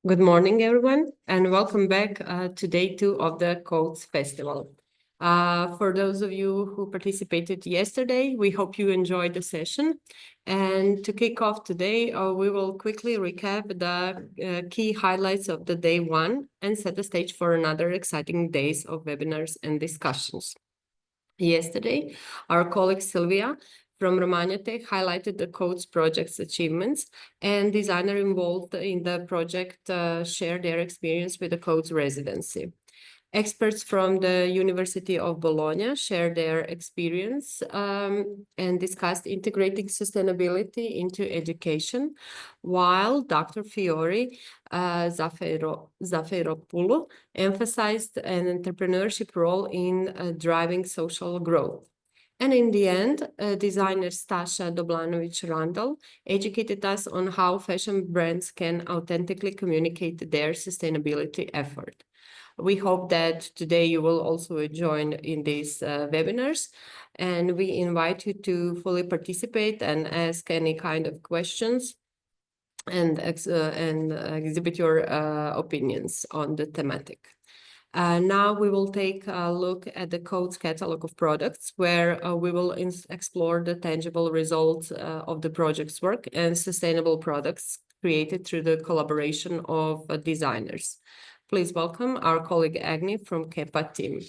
Good morning, everyone, and welcome back to day 2 of the Codes Festival. For those of you who participated yesterday, we hope you enjoyed the session. And to kick off today, we will quickly recap the key highlights of the day 1 and set the stage for another exciting days of webinars and discussions. Yesterday, our colleague Sylvia from Romania Tech highlighted the Codes project's achievements, and designers involved in the project shared their experience with the Codes residency. Experts from the University of Bologna shared their experience and discussed integrating sustainability into education, while Dr. Fiori Zaferopoulou emphasized an entrepreneurship role in driving social growth. And in the end, designer Stasha Doblanovic-Randall educated us on how fashion brands can authentically communicate their sustainability effort. We hope that today you will also join in these webinars, and we invite you to fully participate and ask any kind of questions and exhibit your opinions on the thematic. Now we will take a look at the Codes catalog of products, where we will explore the tangible results of the project's work and sustainable products created through the collaboration of designers. Please welcome our colleague Agni from KEPA team.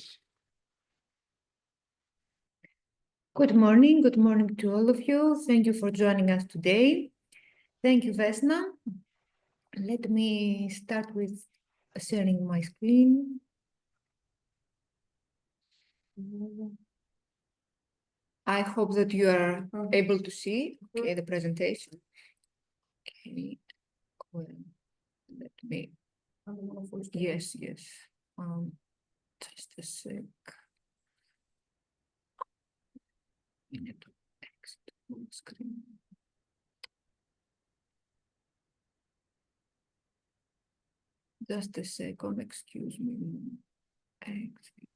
Good morning to all of you. Thank you for joining us today. Thank you, Vesna. Let me start with sharing my screen. I hope that you are able to see the presentation. Okay. Let me. Yes. Just a sec. Screen. Just a second, excuse me. Exit.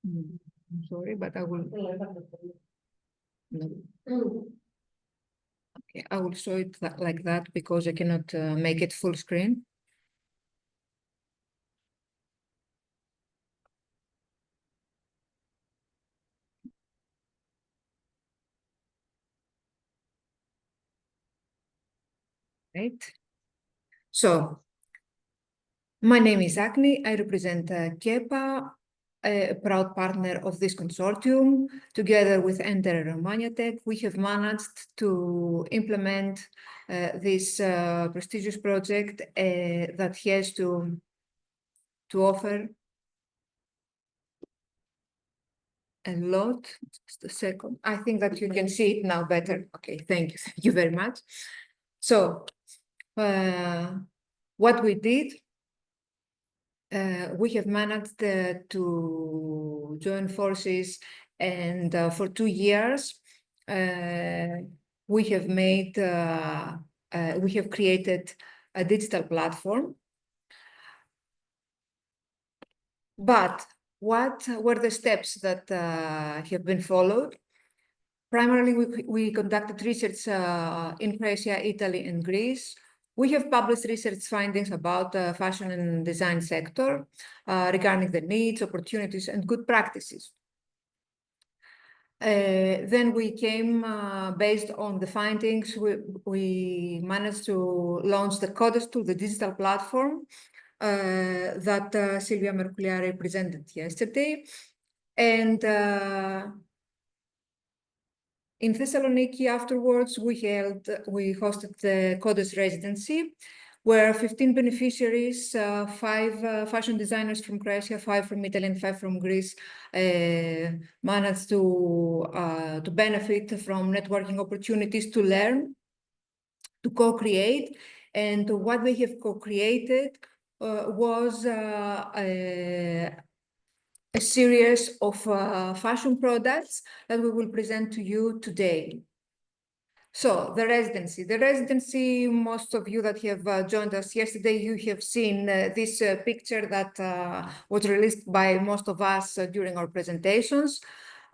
I'm sorry, but I will. No. Okay, I will show it like that because I cannot make it full screen. Right. So, my name is Agni. I represent KEPA, a proud partner of this consortium. Together with Enter Romania Tech, we have managed to implement this prestigious project that has to offer a lot. Just a second. I think that you can see it now better. Okay, thank you very much. So, what we did, we have managed to join forces, and for 2 years, we have created a digital platform. But what were the steps that have been followed? Primarily, we conducted research in Croatia, Italy, and Greece. We have published research findings about the fashion and design sector regarding the needs, opportunities, and good practices. Then we came, based on the findings, we managed to launch the Codes tool, the digital platform that Silvia Merculiare presented yesterday. And in Thessaloniki afterwards, we hosted the Codes residency, where 15 beneficiaries, 5 fashion designers from Croatia, 5 from Italy, and 5 from Greece, managed to benefit from networking opportunities, to learn, to co-create. And what they have co-created was a series of fashion products that we will present to you today. So the residency, most of you that have joined us yesterday, you have seen this picture that was released by most of us during our presentations.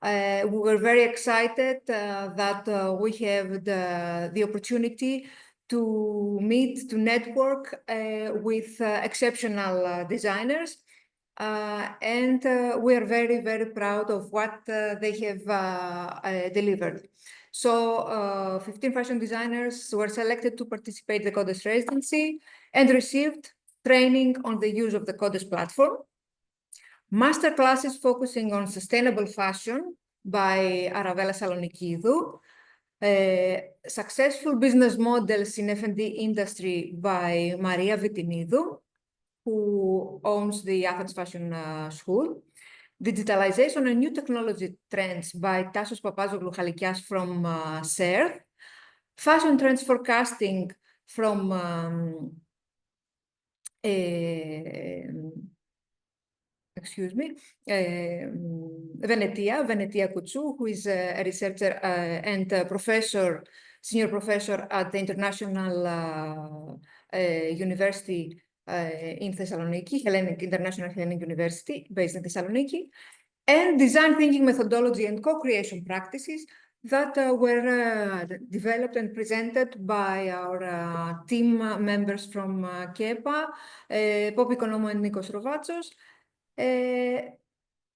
We were very excited that we have the opportunity to meet, to network with exceptional designers. And we are very, very proud of what they have delivered. So 15 fashion designers were selected to participate in the Codes residency and received training on the use of the Codes platform, master classes focusing on sustainable fashion by Arabella Salonikidou, successful business models in F&D industry by Maria Vitinidou, who owns the Athens Fashion School, digitalization and new technology trends by Tassos Papazoglou Chalikias from CERT, fashion trends forecasting from Venetia Koutsou, who is a researcher and a professor, senior professor at the International University in Thessaloniki, International Hellenic University, based in Thessaloniki, and design thinking methodology and co-creation practices that were developed and presented by our team members from KEPA, Poppy Konomo and Nikos Rovatsos.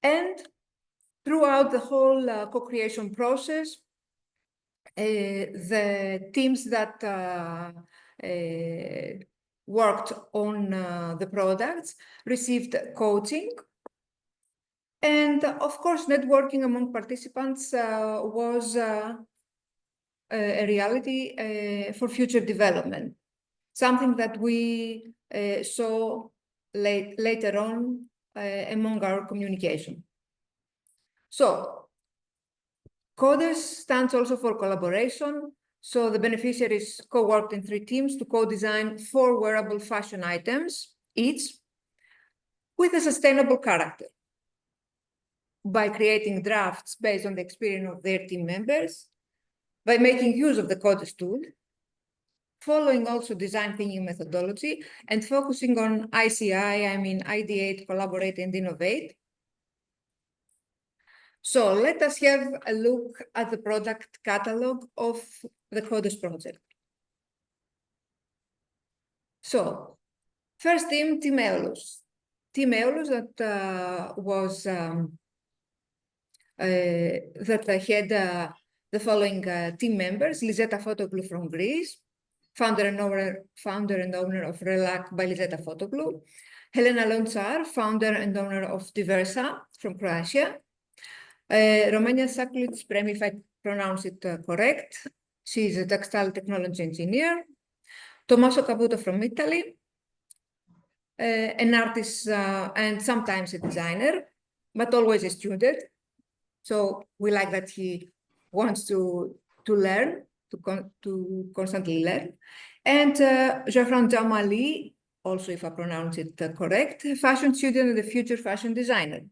And throughout the whole co-creation process, the teams that worked on the products received coaching. And of course, networking among participants was a reality for future development, something that we saw later on among our communication. So, CODES stands also for collaboration. So the beneficiaries co-worked in 3 teams to co-design 4 wearable fashion items each with a sustainable character by creating drafts based on the experience of their team members, by making use of the CODES tool, following also design thinking methodology and focusing on ICI, I mean ideate, collaborate, and innovate. So let us have a look at the product catalog of the CODES project. So first team, Team Aeolus. Team Aeolus that was that had the following team members: Liseta Fotoglou from Greece, founder and owner of Relax by Liseta Fotoglou; Helena Lonchar, founder and owner of Diversa from Croatia; Romania Sakulic Prem, if I pronounce it correct. She's a textile technology engineer. Tommaso Caputo from Italy, an artist and sometimes a designer, but always a student. So we like that he wants to learn, to constantly learn. And Jafran Jamali, also if I pronounce it correct, fashion student and the future fashion designer.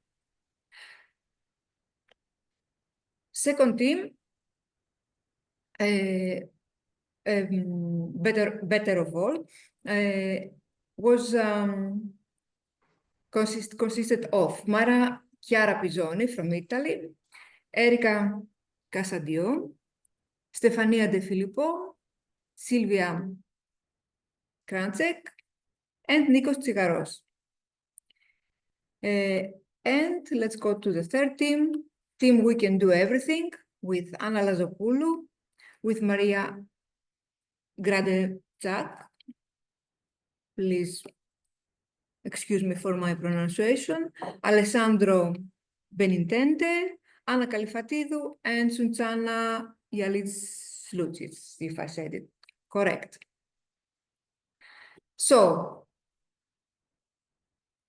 Second team, better of all, was consisted of Mara Chiara Pisoni from Italy, Erika Casadio, Stefania De Filippo, Silvia Kranczek, and Nikos Tsigaros. And let's go to the third team, Team We Can Do Everything, with Anna Lazopoulou, with Maria Gradezak. Please excuse me for my pronunciation. Alessandro Benintente, Anna Kalifatidou, and Sunchana Yalitslouchis, if I said it correct. So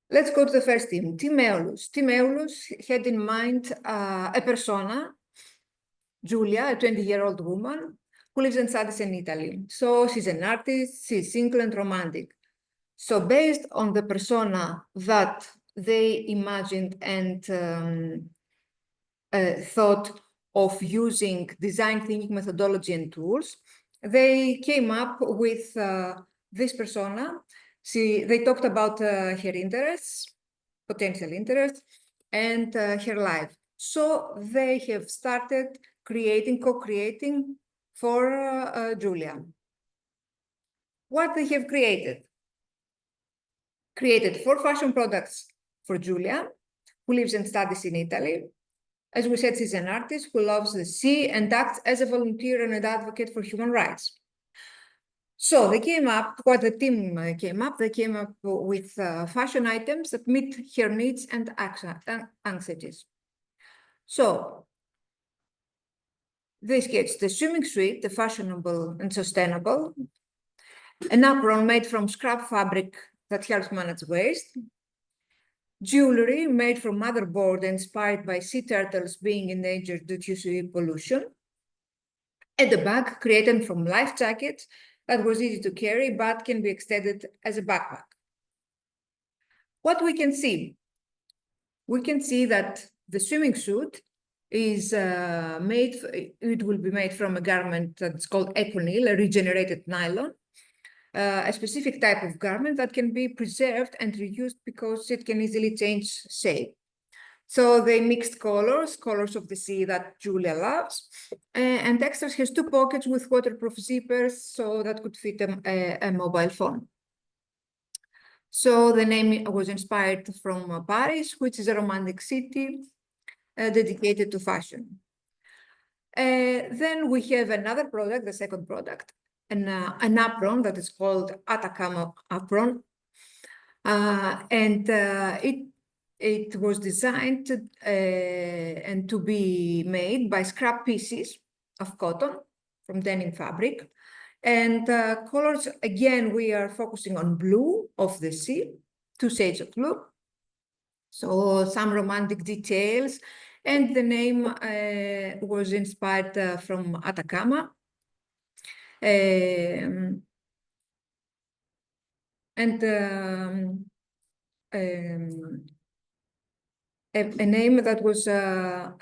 let's go to the first team, Team Aeolus. Team Aeolus had in mind a persona, Giulia, a 20-year-old woman who lives in Sardis in Italy. So she's an artist, she's single and romantic. So based on the persona that they imagined and thought of using design thinking methodology and tools, they came up with this persona. They talked about her interests, potential interests, and her life. So they have started co-creating for Julia. What they have created? Created 4 fashion products for Julia, who lives and studies in Italy. As we said, she's an artist who loves the sea and acts as a volunteer and an advocate for human rights. So they came up with fashion items that meet her needs and anxieties. So they sketched the swimming suit, the fashionable and sustainable, an apron made from scrap fabric that helps manage waste, jewelry made from motherboard inspired by sea turtles being endangered due to pollution, and a bag created from life jackets that was easy to carry but can be extended as a backpack. What we can see? We can see that the swimming suit is it will be made from a garment that's called econyl, a regenerated nylon, a specific type of garment that can be preserved and reused because it can easily change shape. So they mixed colors of the sea that Julia loves, and extras has 2 pockets with waterproof zippers, so that could fit a mobile phone. So the name was inspired from Paris, which is a romantic city dedicated to fashion. Then we have another product, the second product, an apron that is called Atacama apron, and it was designed and to be made by scrap pieces of cotton from denim fabric. And colors, again, we are focusing on blue of the sea, 2 shades of blue. So some romantic details. And the name was inspired from Atacama. And a name that was a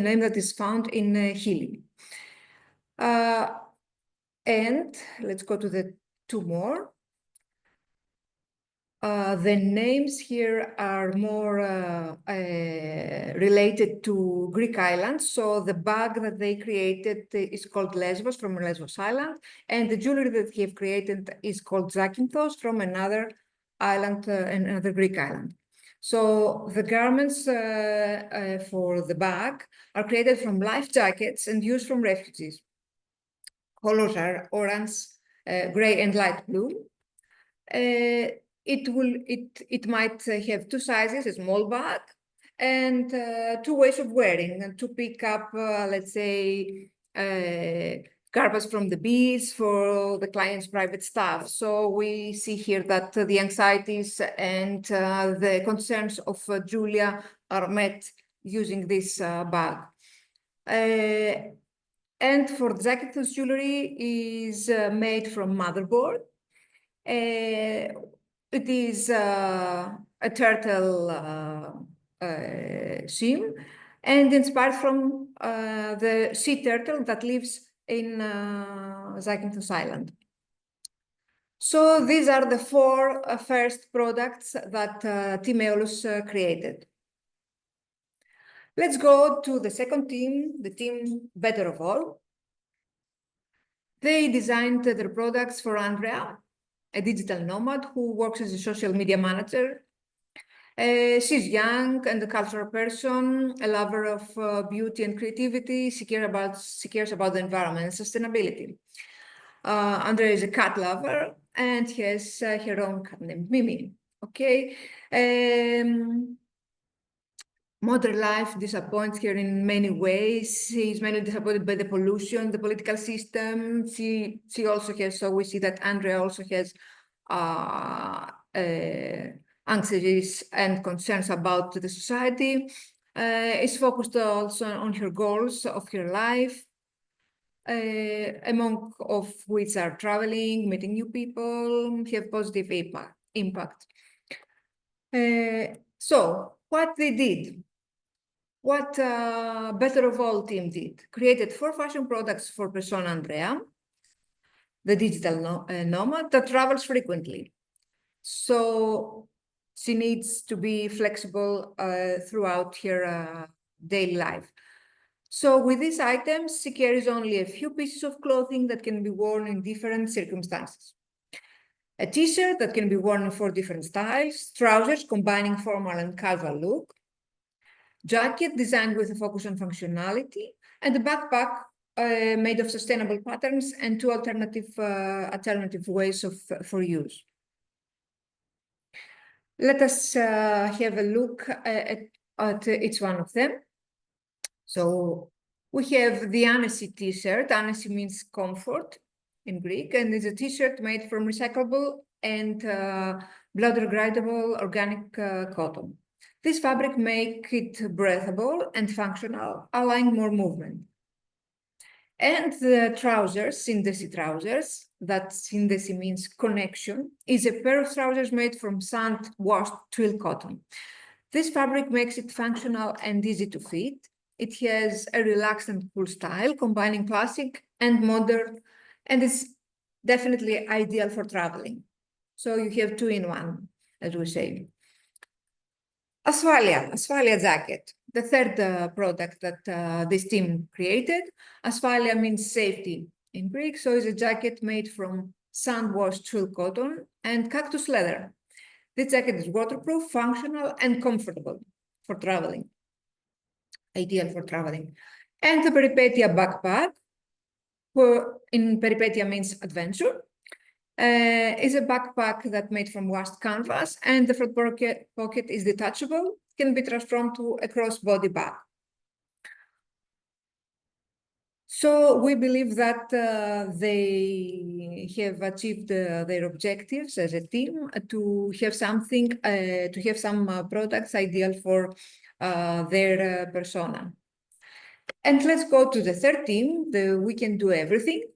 name that is found in Chile. And let's go to the 2 more. The names here are more related to Greek islands. So the bag that they created is called Lesbos, from Lesbos Island, and the jewelry that they have created is called Zakynthos, from another island, another Greek island. So the garments for the bag are created from life jackets and used from refugees. Colors are orange, gray, and light blue. It might have 2 sizes, a small bag, and 2 ways of wearing, and to pick up, let's say, garbage from the beach for the client's private stuff. So we see here that the anxieties and the concerns of Julia are met using this bag. And for the Zakynthos jewelry is made from motherboard. It is a turtle shim and inspired from the sea turtle that lives in Zakynthos Island. So these are the 4 first products that Team Aeolus created. Let's go to the second team, the team Better of All. They designed their products for Andrea, a digital nomad who works as a social media manager. She's young and a cultural person, a lover of beauty and creativity. She cares about the environment and sustainability. Andrea is a cat lover and has her own cat named Mimi. Okay. Modern life disappoints her in many ways. She's mainly disappointed by the pollution, the political system. She also has, so we see that Andrea also has anxieties and concerns about the society. Is focused also on her goals of her life, among of which are traveling, meeting new people, have positive impact. So what they did, what Better of All team did. Created 4 fashion products for persona Andrea, the digital nomad that travels frequently. So she needs to be flexible throughout her daily life. So with these items, she carries only a few pieces of clothing that can be worn in different circumstances. A t-shirt that can be worn in 4 different styles, trousers combining formal and casual look, jacket designed with a focus on functionality, and a backpack made of sustainable patterns and 2 alternative ways for use. Let us have a look at each one of them. So we have the Annecy t-shirt. Annecy means comfort in Greek, and it's a t-shirt made from recyclable and blood-degradable organic cotton. This fabric makes it breathable and functional, allowing more movement. And the trousers, Synthesy trousers, that Synthesy means connection, is a pair of trousers made from sand-washed twill cotton. This fabric makes it functional and easy to fit. It has a relaxed and cool style, combining classic and modern, and it's definitely ideal for traveling. So you have 2 in 1, as we say. Asphalia jacket, the third product that this team created. Asphalia means safety in Greek, so it's a jacket made from sand-washed twill cotton and cactus leather. This jacket is waterproof, functional, and comfortable for traveling, ideal for traveling. And the Peripetia backpack, in Peripetia means adventure, is a backpack that made from washed canvas, and the front pocket is detachable, can be transformed to a crossbody bag. So we believe that they have achieved their objectives as a team to have something, to have some products ideal for their persona. And let's go to the third team, the We Can Do Everything.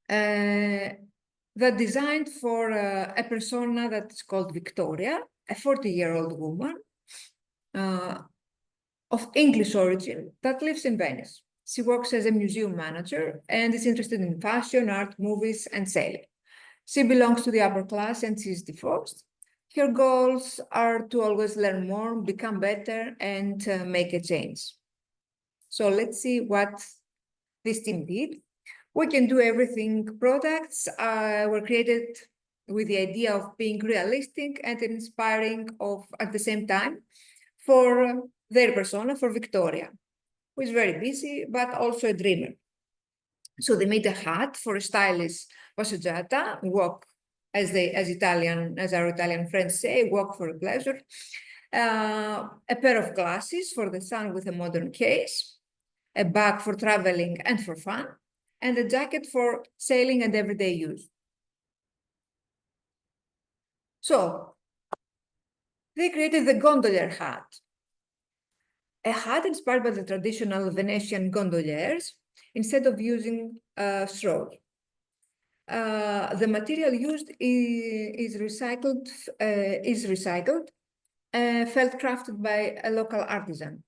That designed for a persona that is called Victoria, a 40-year-old woman of English origin that lives in Venice. She works as a museum manager and is interested in fashion, art, movies, and sailing. She belongs to the upper class and she's divorced. Her goals are to always learn more, become better, and make a change. So let's see what this team did. We Can Do Everything products were created with the idea of being realistic and inspiring at the same time for their persona, for Victoria, who is very busy, but also a dreamer. So they made a hat for a stylish passeggiata, walk, as our Italian friends say, walk for a pleasure. A pair of glasses for the sun with a modern case, a bag for traveling and for fun, and a jacket for sailing and everyday use. So they created the gondolier hat, a hat inspired by the traditional Venetian gondoliers instead of using straws. The material used is recycled, felt crafted by a local artisan.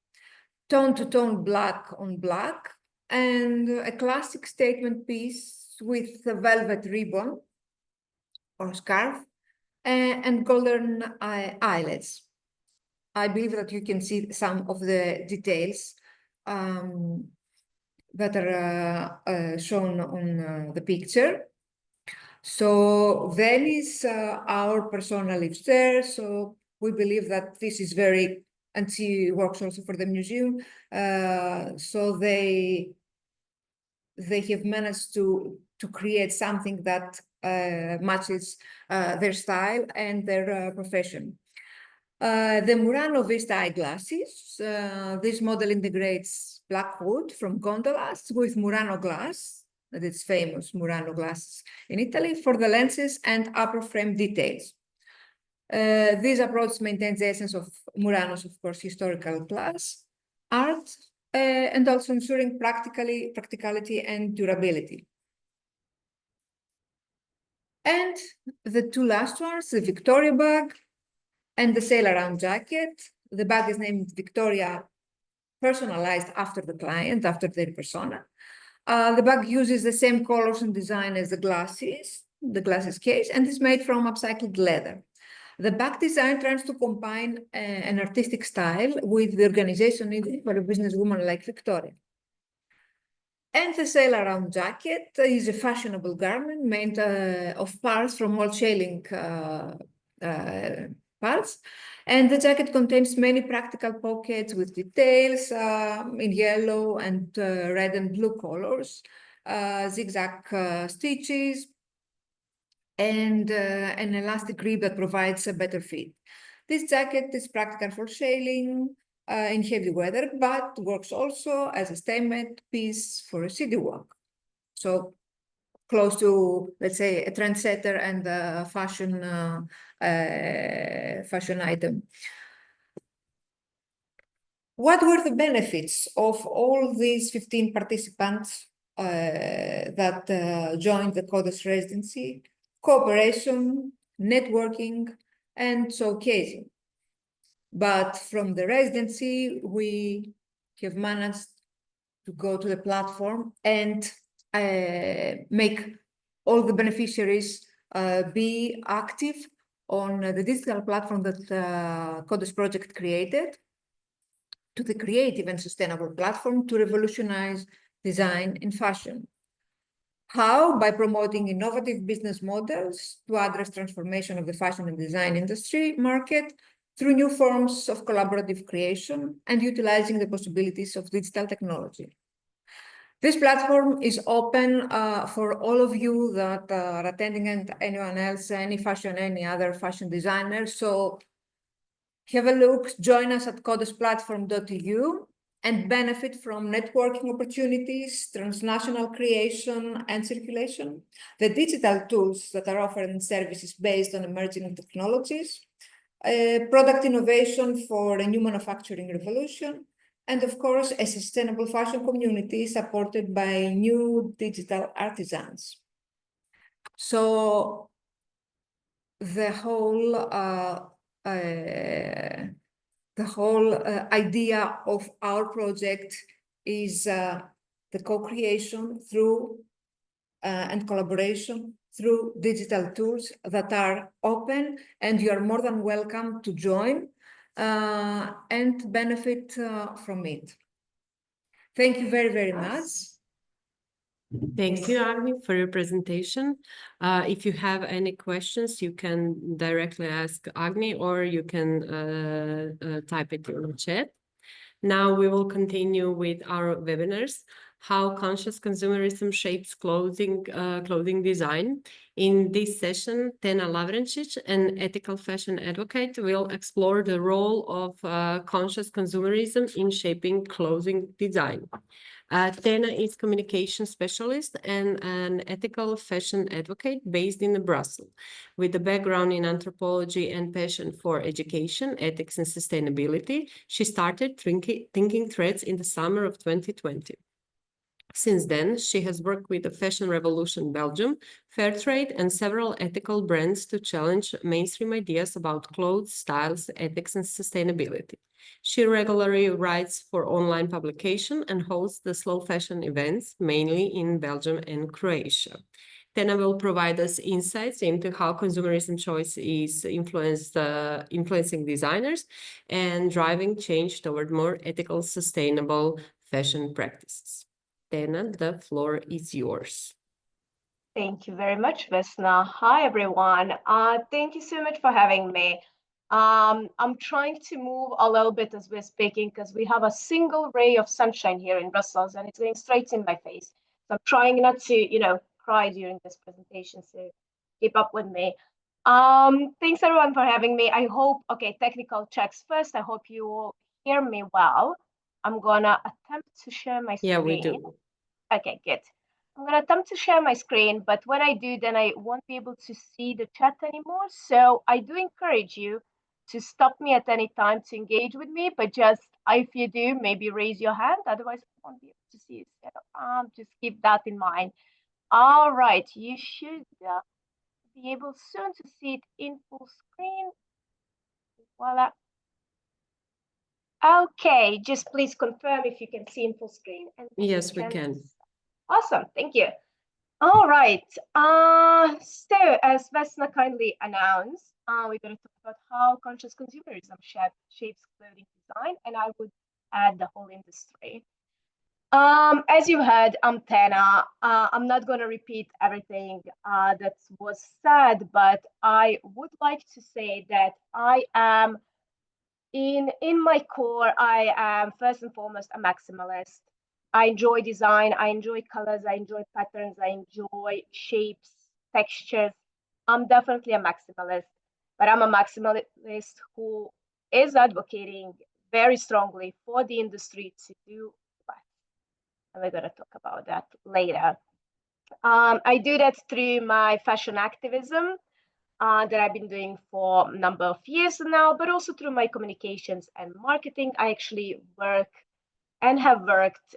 Tone-to-tone black on black, and a classic statement piece with a velvet ribbon or scarf and golden eyelets. I believe that you can see some of the details that are shown on the picture. So Venice, our persona lives there, so we believe that this is very, and she works also for the museum, so they have managed to create something that matches their style and their profession. The Murano Vista eyeglasses, this model integrates black wood from gondolas with Murano glass, that is famous Murano glasses in Italy, for the lenses and upper frame details. This approach maintains the essence of Murano's, of course, historical glass art, and also ensuring practicality and durability. And the 2 last ones, the Victoria bag and the sail around jacket, The bag is named Victoria, personalized after the client, after their persona. The bag uses the same colors and design as the glasses case, and is made from upcycled leather. The bag design tries to combine an artistic style with the organization needed for a businesswoman like Victoria. And the sail around jacket is a fashionable garment made of parts from old sailing parts. And the jacket contains many practical pockets with details in yellow and red and blue colors, zigzag stitches, and an elastic grip that provides a better fit. This jacket is practical for sailing in heavy weather, but works also as a statement piece for a city walk. So close to, let's say, a trendsetter and a fashion item. What were the benefits of all these 15 participants that joined the CODES residency? Cooperation, networking, and showcasing. But from the residency, we have managed to go to the platform and make all the beneficiaries be active on the digital platform that CODES project created, to the creative and sustainable platform to revolutionize design in fashion. How? By promoting innovative business models to address transformation of the fashion and design industry market through new forms of collaborative creation and utilizing the possibilities of digital technology. This platform is open for all of you that are attending and anyone else, any other fashion designer. So have a look, join us at codesplatform.eu and benefit from networking opportunities, transnational creation and circulation, the digital tools that are offered and services based on emerging technologies, product innovation for a new manufacturing revolution, and of course, a sustainable fashion community supported by new digital artisans. So the whole idea of our project is the co-creation through and collaboration through digital tools that are open, and you are more than welcome to join and benefit from it. Thank you very, very much. Thank you, Agni, for your presentation. If you have any questions, you can directly ask Agni, or you can type it in the chat. Now we will continue with our webinars, how conscious consumerism shapes clothing design. In this session, Tena Lavrencic, an ethical fashion advocate, will explore the role of conscious consumerism in shaping clothing design. Tena is communication specialist and an ethical fashion advocate based in Brussels. With a background in anthropology and passion for education, ethics, and sustainability, she started Thinking Threads in the summer of 2020. Since then, she has worked with the Fashion Revolution Belgium, Fairtrade, and several ethical brands to challenge mainstream ideas about clothes, styles, ethics, and sustainability. She regularly writes for online publication and hosts the slow fashion events, mainly in Belgium and Croatia. Tena will provide us insights into how consumerism choice is influencing designers and driving change toward more ethical, sustainable fashion practices. Tena, the floor is yours. Thank you very much, Vesna. Hi, everyone. Thank you so much for having me. I'm trying to move a little bit as we're speaking because we have a single ray of sunshine here in Brussels and it's going straight in my face. So I'm trying not to, cry during this presentation, so keep up with me. Thanks everyone for having me. I hope, okay, technical checks first. I hope you all hear me well. I'm gonna attempt to share my screen. Yeah, we do. Okay, good. I'm going to attempt to share my screen, but when I do, then I won't be able to see the chat anymore. So I do encourage you to stop me at any time to engage with me, but just if you do, maybe raise your hand. Otherwise, I won't be able to see it. So, just keep that in mind. All right, you should be able soon to see it in full screen. Voila. Okay, just please confirm if you can see in full screen. And Yes, we can. Awesome, thank you. All right. So as Vesna kindly announced, we're going to talk about how conscious consumerism shapes clothing design, and I would add the whole industry. As you heard, I'm Tana. I'm not going to repeat everything that was said, but I would like to say that I am in my core, I am first and foremost a maximalist. I enjoy design, I enjoy colors, I enjoy patterns, I enjoy shapes, textures. I'm definitely a maximalist, but I'm a maximalist who is advocating very strongly for the industry to do less. And we're going to talk about that later. I do that through my fashion activism that I've been doing for a number of years now, but also through my communications and marketing. I actually work and have worked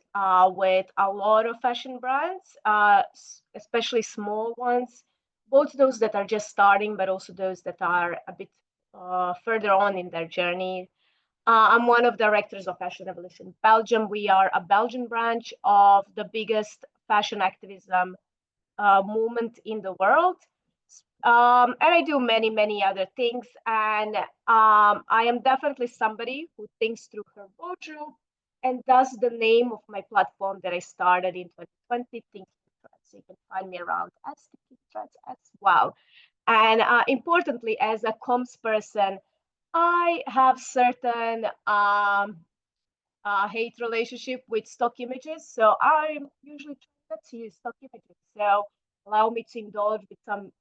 with a lot of fashion brands, especially small ones, both those that are just starting, but also those that are a bit further on in their journey. I'm one of the directors of Fashion Revolution Belgium. We are a Belgian branch of the biggest fashion activism movement in the world. And I do many, many other things. And I am definitely somebody who thinks through her wardrobe, and thus the name of my platform that I started in 2020, Thinking Threads. So you can find me around as Thinking Threads as well. And importantly, as a comms person, I have certain hate relationship with stock images. So I'm usually trying not to use stock images. So allow me to indulge with some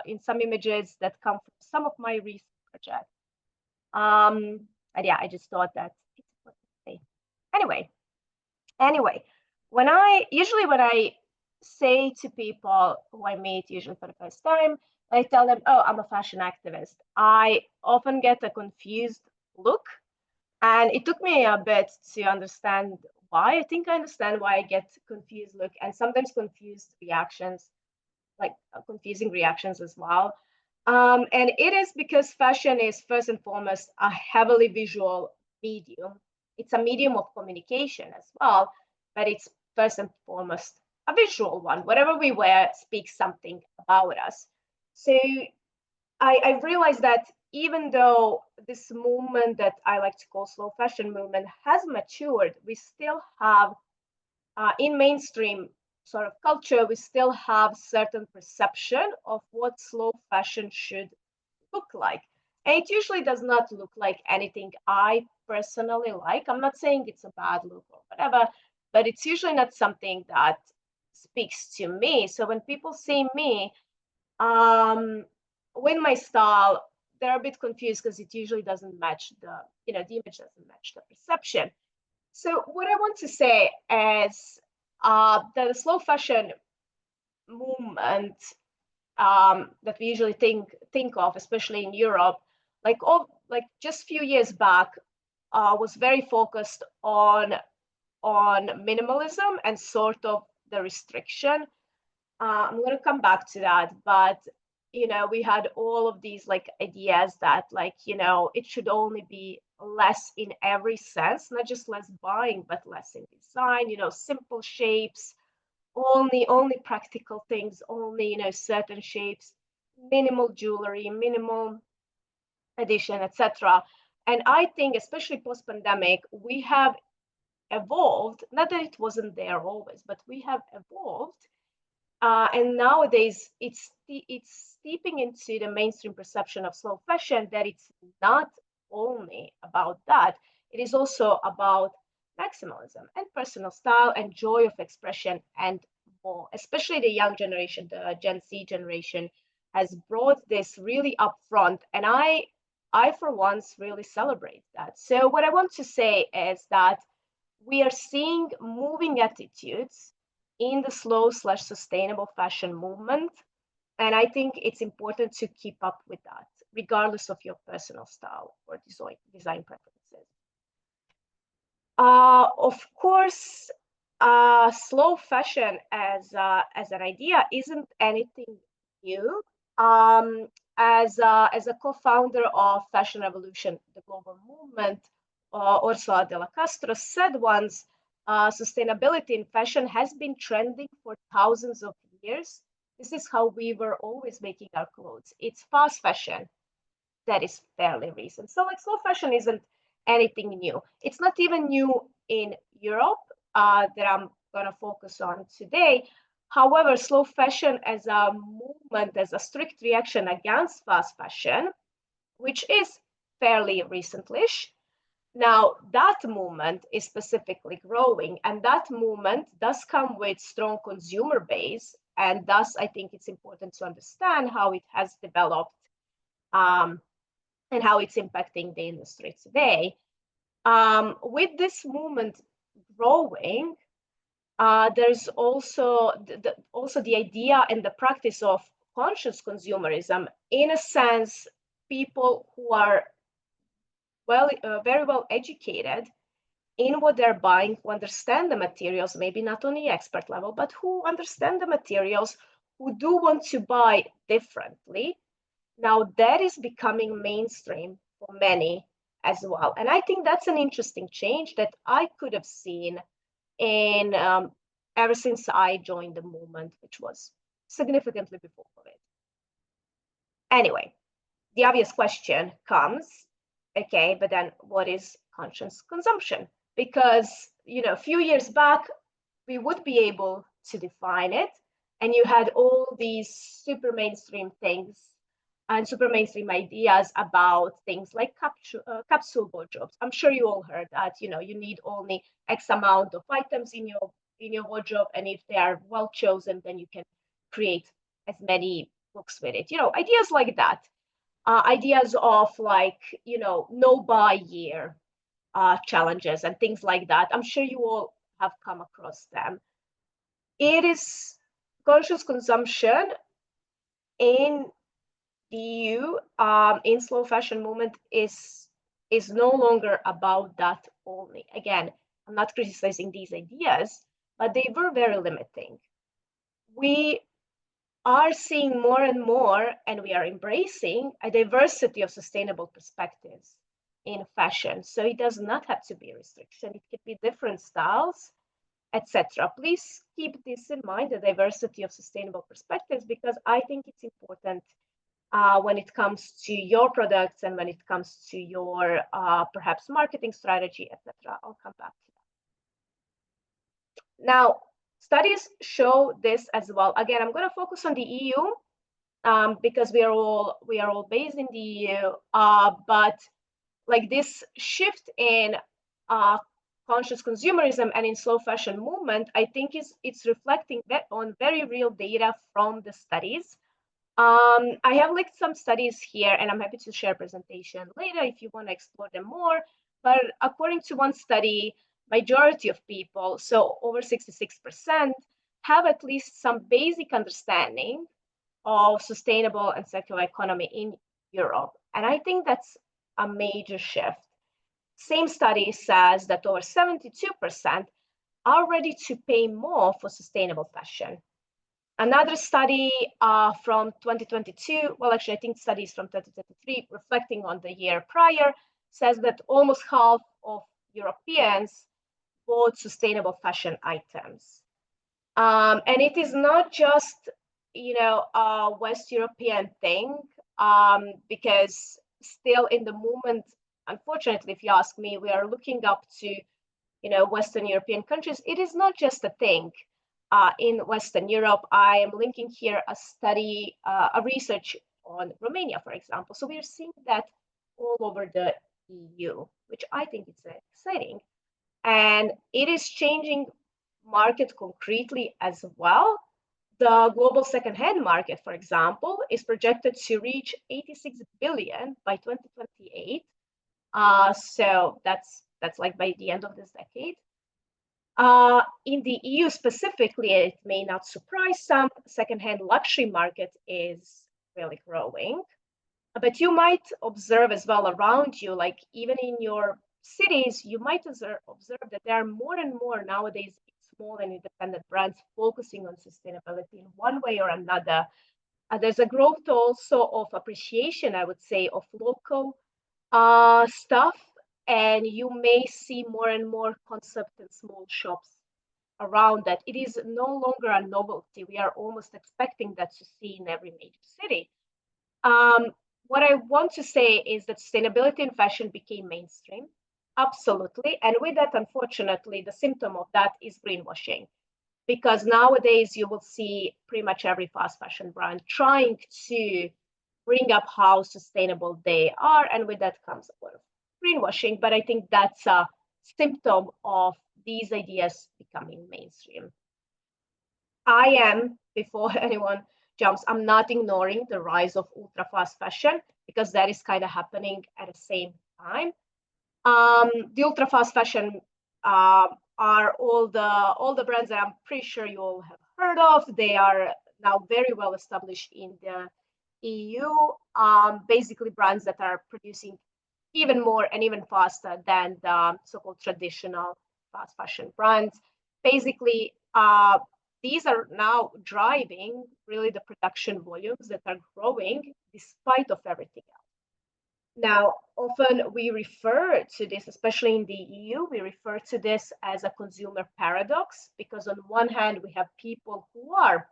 in some images that come from some of my recent projects. And yeah, I just thought that it's important to say. Anyway, when I say to people who I meet, usually for the first time, I tell them, "Oh, I'm a fashion activist." I often get a confused look, and it took me a bit to understand why. I think I understand why I get confused look and sometimes confused reactions, like confusing reactions as well. And it is because fashion is first and foremost a heavily visual medium. It's a medium of communication as well, but it's first and foremost a visual one. Whatever we wear speaks something about us. So I realized that even though this movement that I like to call slow fashion movement has matured, we still have in mainstream sort of culture, we still have certain perception of what slow fashion should look like. And it usually does not look like anything I personally like. I'm not saying it's a bad look or whatever, but it's usually not something that speaks to me. So when people see me, with my style, they're a bit confused because it usually doesn't match the image doesn't match the perception. So what I want to say is the slow fashion movement that we usually think of, especially in Europe, like just a few years back, was very focused on minimalism and sort of the restriction. I'm going to come back to that, but we had all of these like ideas that it should only be less in every sense, not just less buying, but less in design, simple shapes, only practical things, only certain shapes, minimal jewelry, minimal edition, etc. And I think especially post-pandemic, we have evolved, not that it wasn't there always, but we have evolved, and nowadays it's steeping into the mainstream perception of slow fashion that it's not only about that, it is also about maximalism and personal style and joy of expression and more. Especially the young generation, the Gen Z generation, has brought this really upfront, and I for once really celebrate that. So what I want to say is that we are seeing moving attitudes in the slow/sustainable fashion movement. And I think it's important to keep up with that, regardless of your personal style or design preferences. Of course, slow fashion as an idea isn't anything new. As a co-founder of Fashion Revolution, the global movement, Ursula de la Castro, said once, sustainability in fashion has been trending for thousands of years. This is how we were always making our clothes. It's fast fashion that is fairly recent. So like slow fashion isn't anything new. It's not even new in Europe that I'm going to focus on today. However, slow fashion as a movement, as a strict reaction against fast fashion, which is fairly recent-ish, now that movement is specifically growing, and that movement does come with strong consumer base, and thus I think it's important to understand how it has developed and how it's impacting the industry today. With this movement growing, there's also the idea and the practice of conscious consumerism. In a sense, people who are very well educated in what they're buying, who understand the materials, maybe not on the expert level, but who understand the materials, who do want to buy differently. Now that is becoming mainstream for many as well. And I think that's an interesting change that I could have seen in ever since I joined the movement, which was significantly before COVID. Anyway, the obvious question comes, okay, but then what is conscious consumption? Because, a few years back, we would be able to define it, and you had all these super mainstream things and super mainstream ideas about things like capsule wardrobes. I'm sure you all heard that, you need only X amount of items in your wardrobe, and if they are well chosen, then you can create as many looks with it. Ideas like that. Ideas of like, no buy year challenges and things like that. I'm sure you all have come across them. It is conscious consumption in the EU, in slow fashion movement is no longer about that only. Again, I'm not criticizing these ideas, but they were very limiting. We are seeing more and more, and we are embracing a diversity of sustainable perspectives in fashion. So it does not have to be a restriction. It could be different styles, etc. Please keep this in mind, the diversity of sustainable perspectives, because I think it's important when it comes to your products and when it comes to your perhaps marketing strategy, etc. I'll come back to that. Now, studies show this as well. Again, I'm going to focus on the EU because we are all based in the EU. But like this shift in conscious consumerism and in slow fashion movement, I think it's reflecting on very real data from the studies. I have linked some studies here, and I'm happy to share a presentation later if you want to explore them more. But according to one study, majority of people, so over 66%, have at least some basic understanding of sustainable and circular economy in Europe. And I think that's a major shift. Same study says that over 72% are ready to pay more for sustainable fashion. Another study from 2022, well, actually, I think studies from 2023 reflecting on the year prior, says that almost half of Europeans bought sustainable fashion items. And it is not just, a West European thing, because still in the movement, unfortunately, if you ask me, we are looking up to, Western European countries. It is not just a thing. In Western Europe, I am linking here a study, a research on Romania, for example. So we are seeing that all over the EU, which I think is exciting. And it is changing market concretely as well. The global secondhand market, for example, is projected to reach 86 billion by 2028. So that's like by the end of this decade. In the EU specifically, it may not surprise some, secondhand luxury market is really growing. But you might observe as well around you, like even in your cities, you might observe that there are more and more nowadays small and independent brands focusing on sustainability in one way or another. There's a growth also of appreciation, I would say, of local stuff and you may see more and more concept and small shops around that. It is no longer a novelty. We are almost expecting that to see in every major city. What I want to say is that sustainability in fashion became mainstream. Absolutely. And with that, unfortunately, the symptom of that is greenwashing. Because nowadays you will see pretty much every fast fashion brand trying to bring up how sustainable they are. And with that comes a lot of greenwashing. But I think that's a symptom of these ideas becoming mainstream. I am, before anyone jumps, I'm not ignoring the rise of ultra fast fashion because that is kind of happening at the same time. The ultra fast fashion are all the brands that I'm pretty sure you all have heard of. They are now very well established in the EU. Basically, brands that are producing even more and even faster than the so-called traditional fast fashion brands. Basically, these are now driving really the production volumes that are growing despite of everything else. Now, often we refer to this, especially in the EU, we refer to this as a consumer paradox, because on one hand, we have people who are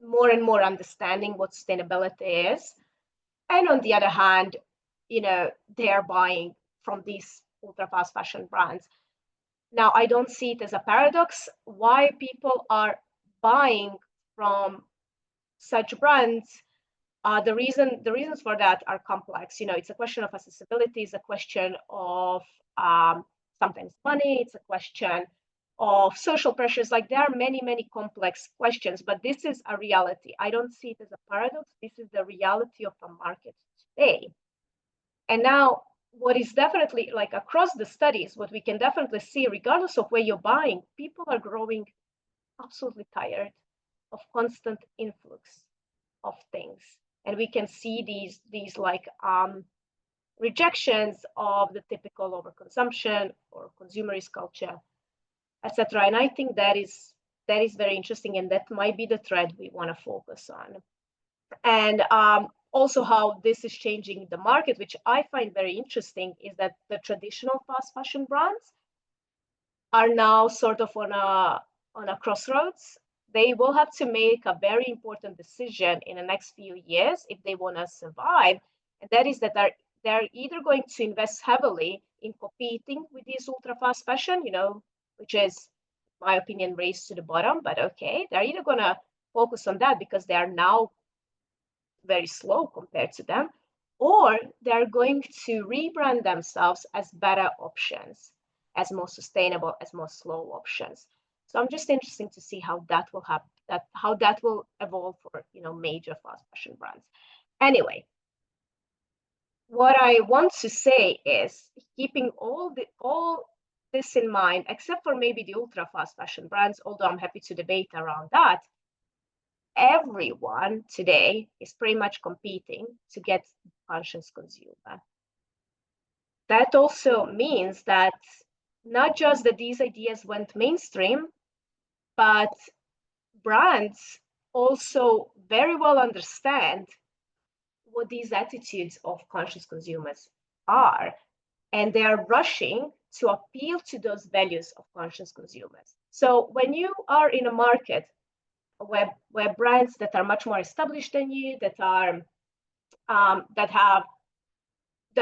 more and more understanding what sustainability is. And on the other hand, they are buying from these ultra fast fashion brands. Now, I don't see it as a paradox. Why people are buying from such brands, the reasons for that are complex. It's a question of accessibility, it's a question of sometimes money, it's a question of social pressures. Like, there are many, many complex questions, but this is a reality. I don't see it as a paradox. This is the reality of the market today. And now, what is definitely, like, across the studies, what we can definitely see, regardless of where you're buying, people are growing absolutely tired of constant influx of things. And we can see these like rejections of the typical overconsumption or consumerist culture, etc. And I think that is very interesting, and that might be the thread we want to focus on. And also how this is changing the market, which I find very interesting, is that the traditional fast fashion brands are now sort of on a crossroads. They will have to make a very important decision in the next few years if they want to survive. And that is that they're either going to invest heavily in competing with these ultra fast fashion, which is, in my opinion, race to the bottom, but okay. They're either going to focus on that because they are now very slow compared to them, or they're going to rebrand themselves as better options, as more sustainable, as more slow options. So I'm just interested to see how that will happen, how that will evolve for major fast fashion brands. Anyway, what I want to say is, keeping all this in mind, except for maybe the ultra fast fashion brands, although I'm happy to debate around that, everyone today is pretty much competing to get conscious consumer. That also means that not just that these ideas went mainstream, but brands also very well understand what these attitudes of conscious consumers are, and they are rushing to appeal to those values of conscious consumers. So when you are in a market where brands that are much more established than you, that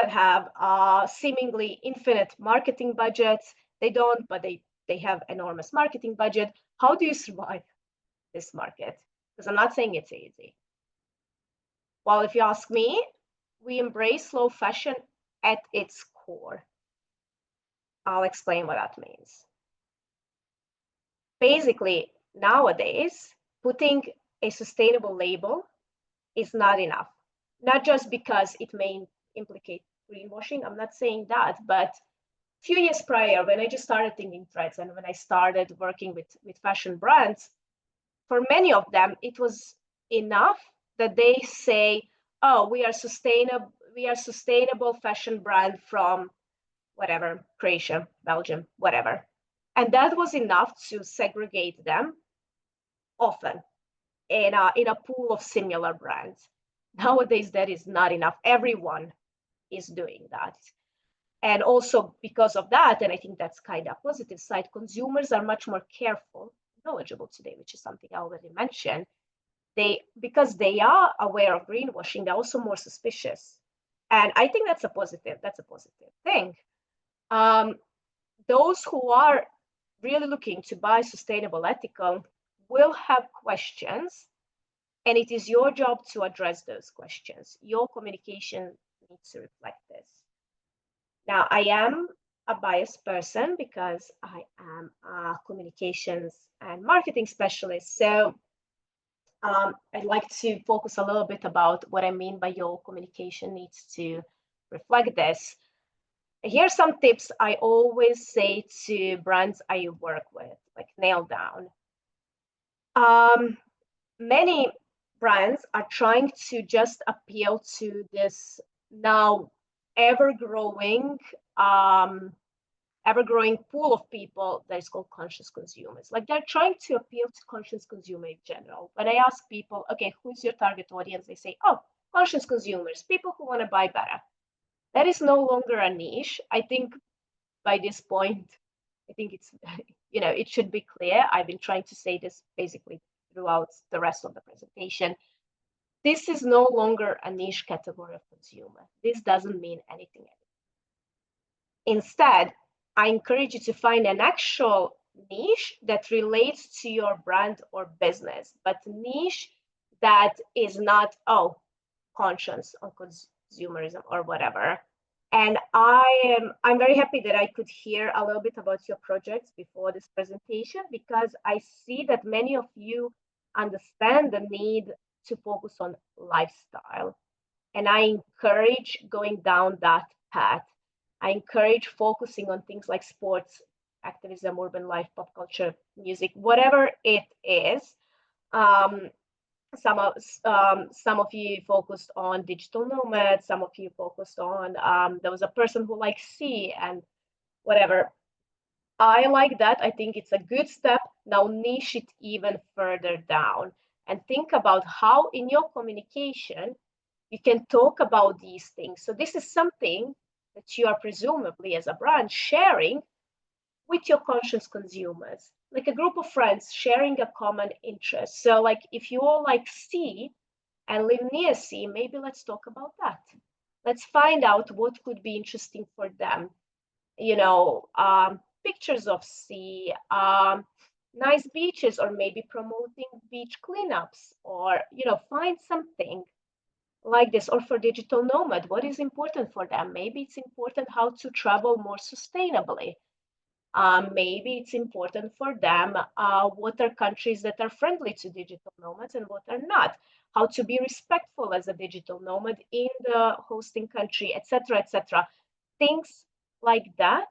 have seemingly infinite marketing budgets, they don't, but they have enormous marketing budget. How do you survive this market? Because I'm not saying it's easy. Well, if you ask me, we embrace slow fashion at its core. I'll explain what that means. Basically, nowadays, putting a sustainable label is not enough. Not just because it may implicate greenwashing, I'm not saying that, but a few years prior, when I just started thinking threads and when I started working with fashion brands, for many of them, it was enough that they say, oh, we are sustainable fashion brand from whatever, Croatia, Belgium, whatever. And that was enough to segregate them often in a pool of similar brands. Nowadays, that is not enough. Everyone is doing that. And also because of that, and I think that's kind of positive side, consumers are much more careful, knowledgeable today, which is something I already mentioned. Because they are aware of greenwashing, they're also more suspicious. And I think that's a positive thing. Those who are really looking to buy sustainable, ethical, will have questions, and it is your job to address those questions. Your communication needs to reflect this. Now, I am a biased person because I am a communications and marketing specialist. So I'd like to focus a little bit about what I mean by your communication needs to reflect this. Here's some tips I always say to brands I work with, like nail down. Many brands are trying to just appeal to this now ever-growing pool of people that is called conscious consumers. Like they're trying to appeal to conscious consumer in general. When I ask people, okay, who's your target audience? They say, oh, conscious consumers, people who want to buy better. That is no longer a niche. I think by this point, I think it's, it should be clear. I've been trying to say this basically throughout the rest of the presentation. This is no longer a niche category of consumer. This doesn't mean anything. Instead, I encourage you to find an actual niche that relates to your brand or business, but niche that is not, conscious on consumerism or whatever. And I'm very happy that I could hear a little bit about your projects before this presentation, because I see that many of you understand the need to focus on lifestyle. And I encourage going down that path. I encourage focusing on things like sports, activism, urban life, pop culture, music, whatever it is. Some of you focused on digital nomads, some of you focused on there was a person who likes sea and whatever. I like that. I think it's a good step. Now niche it even further down and think about how in your communication you can talk about these things. So this is something that you are presumably as a brand sharing with your conscious consumers, like a group of friends sharing a common interest. So like if you all like sea and live near sea, maybe let's talk about that. Let's find out what could be interesting for them. Pictures of sea, nice beaches, or maybe promoting beach cleanups, or find something like this. Or for digital nomad, what is important for them? Maybe it's important how to travel more sustainably. Maybe it's important for them what are countries that are friendly to digital nomads and what are not, how to be respectful as a digital nomad in the hosting country, etc., etc. Things like that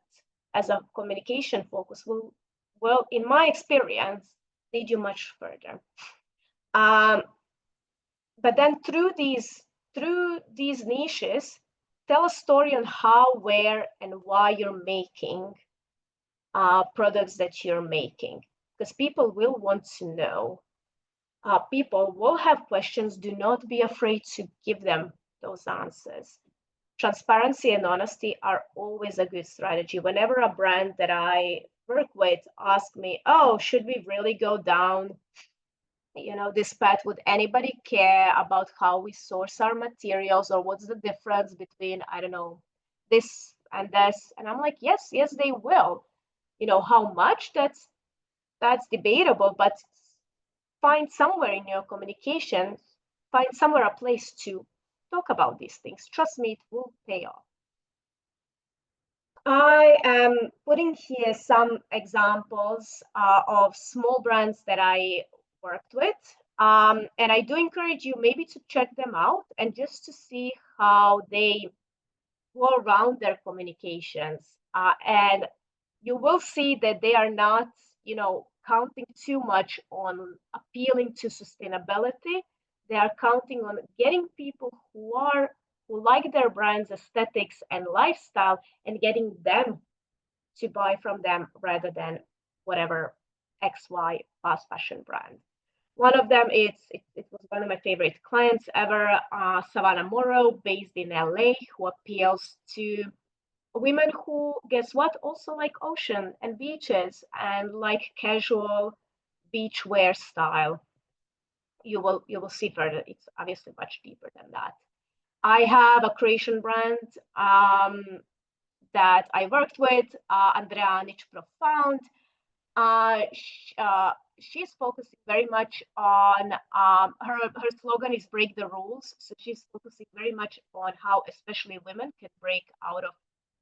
as a communication focus will, well, in my experience, lead you much further. But then through these niches, tell a story on how, where, and why you're making products that you're making, because people will want to know. People will have questions. Do not be afraid to give them those answers. Transparency and honesty are always a good strategy. Whenever a brand that I work with asks me, oh, should we really go down this path? Would anybody care about how we source our materials, or what's the difference between, I don't know, this and this? And I'm like, yes, they will. How much, that's debatable, but find somewhere in your communication, find somewhere a place to talk about these things. Trust me, it will pay off. I am putting here some examples of small brands that I worked with. And I do encourage you maybe to check them out and just to see how they go around their communications. And you will see that they are not, counting too much on appealing to sustainability. They are counting on getting people who like their brand's aesthetics and lifestyle and getting them to buy from them rather than whatever XY fast fashion brand. One of them it was one of my favorite clients ever, Savannah Morrow, based in LA, who appeals to women who, guess what, also like ocean and beaches and like casual beach wear style. You will see further. It's obviously much deeper than that. I have a creation brand that I worked with, Andrea Niche Profound. She's focusing very much on her slogan is break the rules. So she's focusing very much on how especially women can break out of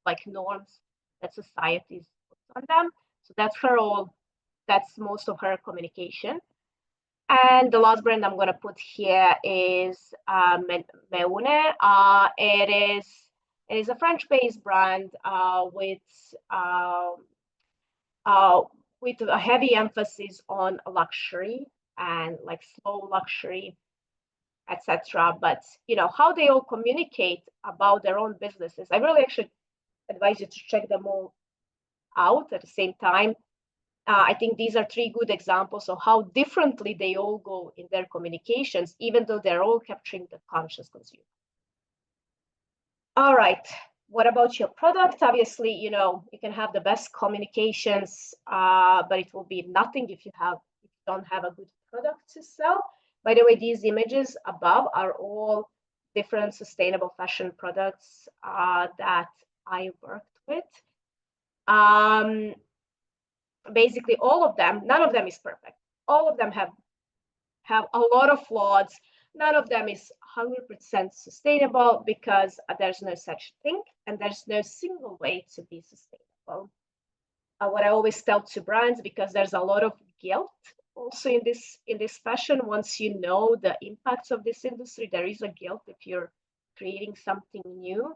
like norms that societies puts on them. So that's most of her communication. And the last brand I'm going to put here is Meune. It is a French-based brand uh, with a heavy emphasis on luxury and like slow luxury, etc. But how they all communicate about their own businesses, I really actually advise you to check them all out at the same time. I think these are three good examples of how differently they all go in their communications, even though they're all capturing the conscious consumer. All right. What about your product? Obviously, you can have the best communications, but it will be nothing if you don't have a good product to sell. By the way, these images above are all different sustainable fashion products that I worked with. Basically, all of them, none of them is perfect. All of them have a lot of flaws. None of them is 100% sustainable because there's no such thing, and there's no single way to be sustainable. What I always tell to brands, because there's a lot of guilt also in this fashion. Once you know the impacts of this industry, there is a guilt if you're creating something new.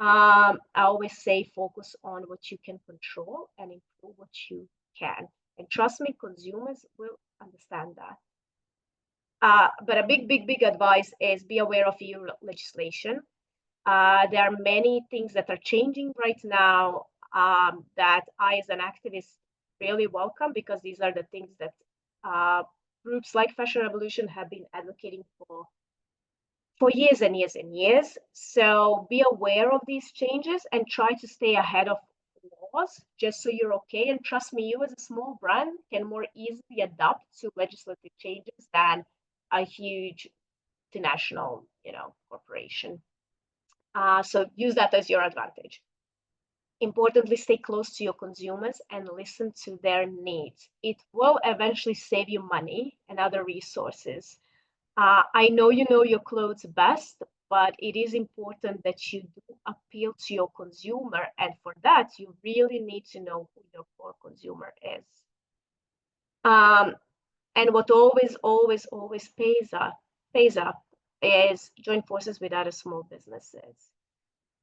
I always say focus on what you can control and improve what you can. And trust me, consumers will understand that. But a big advice is be aware of EU legislation. There are many things that are changing right now that I, as an activist, really welcome, because these are the things that groups like Fashion Revolution have been advocating for years and years and years. So be aware of these changes and try to stay ahead of laws, just so you're okay. And trust me, you as a small brand can more easily adapt to legislative changes than a huge international, corporation. So use that as your advantage. Importantly, stay close to your consumers and listen to their needs. It will eventually save you money and other resources. I know you know your clothes best, but it is important that you do appeal to your consumer. And for that, you really need to know who your core consumer is. And what always pays up is join forces with other small businesses.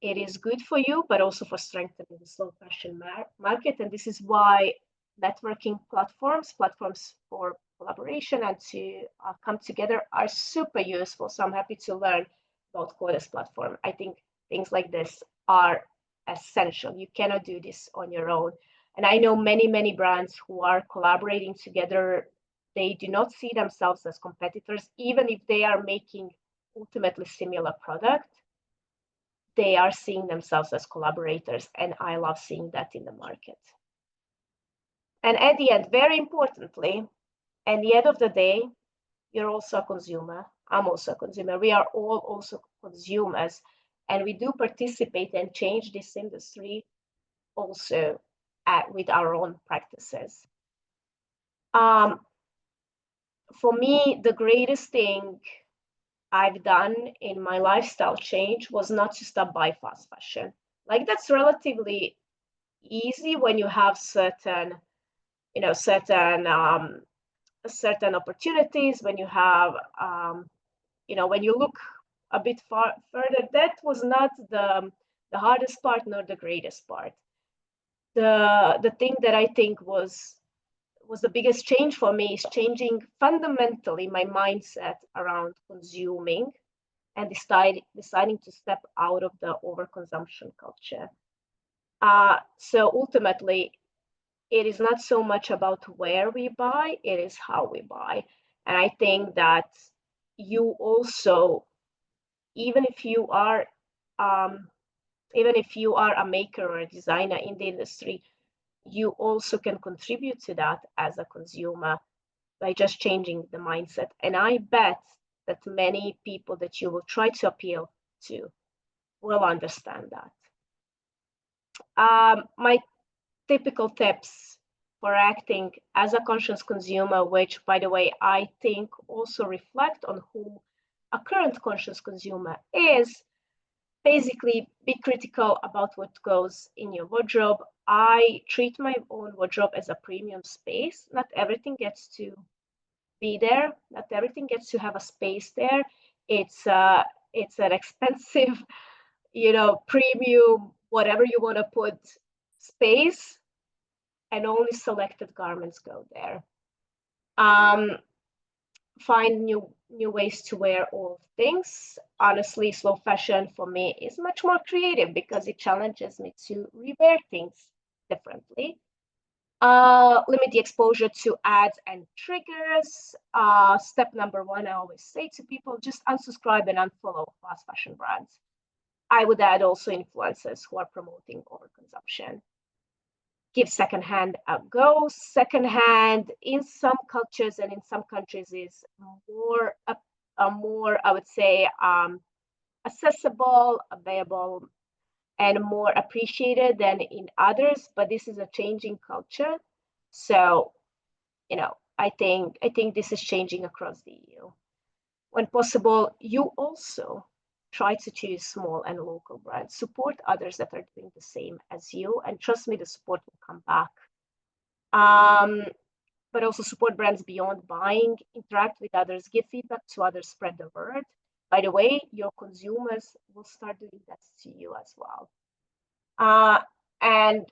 It is good for you, but also for strengthening the slow fashion market. And this is why networking platforms for collaboration and to come together are super useful. So I'm happy to learn about Coda's platform. I think things like this are essential. You cannot do this on your own. And I know many brands who are collaborating together. They do not see themselves as competitors, even if they are making ultimately similar product. They are seeing themselves as collaborators, and I love seeing that in the market. And at the end, very importantly, at the end of the day, you're also a consumer. I'm also a consumer. We are all also consumers, and we do participate and change this industry also with our own practices. For me, the greatest thing I've done in my lifestyle change was not to stop by fast fashion. Like, that's relatively easy when you have certain opportunities, when you have when you look a bit further. That was not the hardest part nor the greatest part. The thing that I think was the biggest change for me is changing fundamentally my mindset around consuming and deciding to step out of the overconsumption culture. So ultimately, it is not so much about where we buy, it is how we buy. And I think that you also, even if you are Even if you are a maker or a designer in the industry, you also can contribute to that as a consumer by just changing the mindset. And I bet that many people that you will try to appeal to will understand that. My typical tips for acting as a conscious consumer, which, by the way, I think also reflect on who a current conscious consumer is. Basically, be critical about what goes in your wardrobe. I treat my own wardrobe as a premium space. Not everything gets to be there. Not everything gets to have a space there. It's an expensive, premium, whatever you want to put space, and only selected garments go there. Find new ways to wear all things. Honestly, slow fashion for me is much more creative because it challenges me to rewear things differently. Limit the exposure to ads and triggers. Step number one, I always say to people, just unsubscribe and unfollow fast fashion brands. I would add also influencers who are promoting overconsumption. Give secondhand a go. Secondhand in some cultures and in some countries is more, I would say, accessible, available, and more appreciated than in others. But this is a changing culture, so I think this is changing across the EU. When possible, you also try to choose small and local brands. Support others that are doing the same as you, and trust me, the support will come back. But also support brands beyond buying, interact with others, give feedback to others, spread the word. By the way, your consumers will start doing that to you as well. And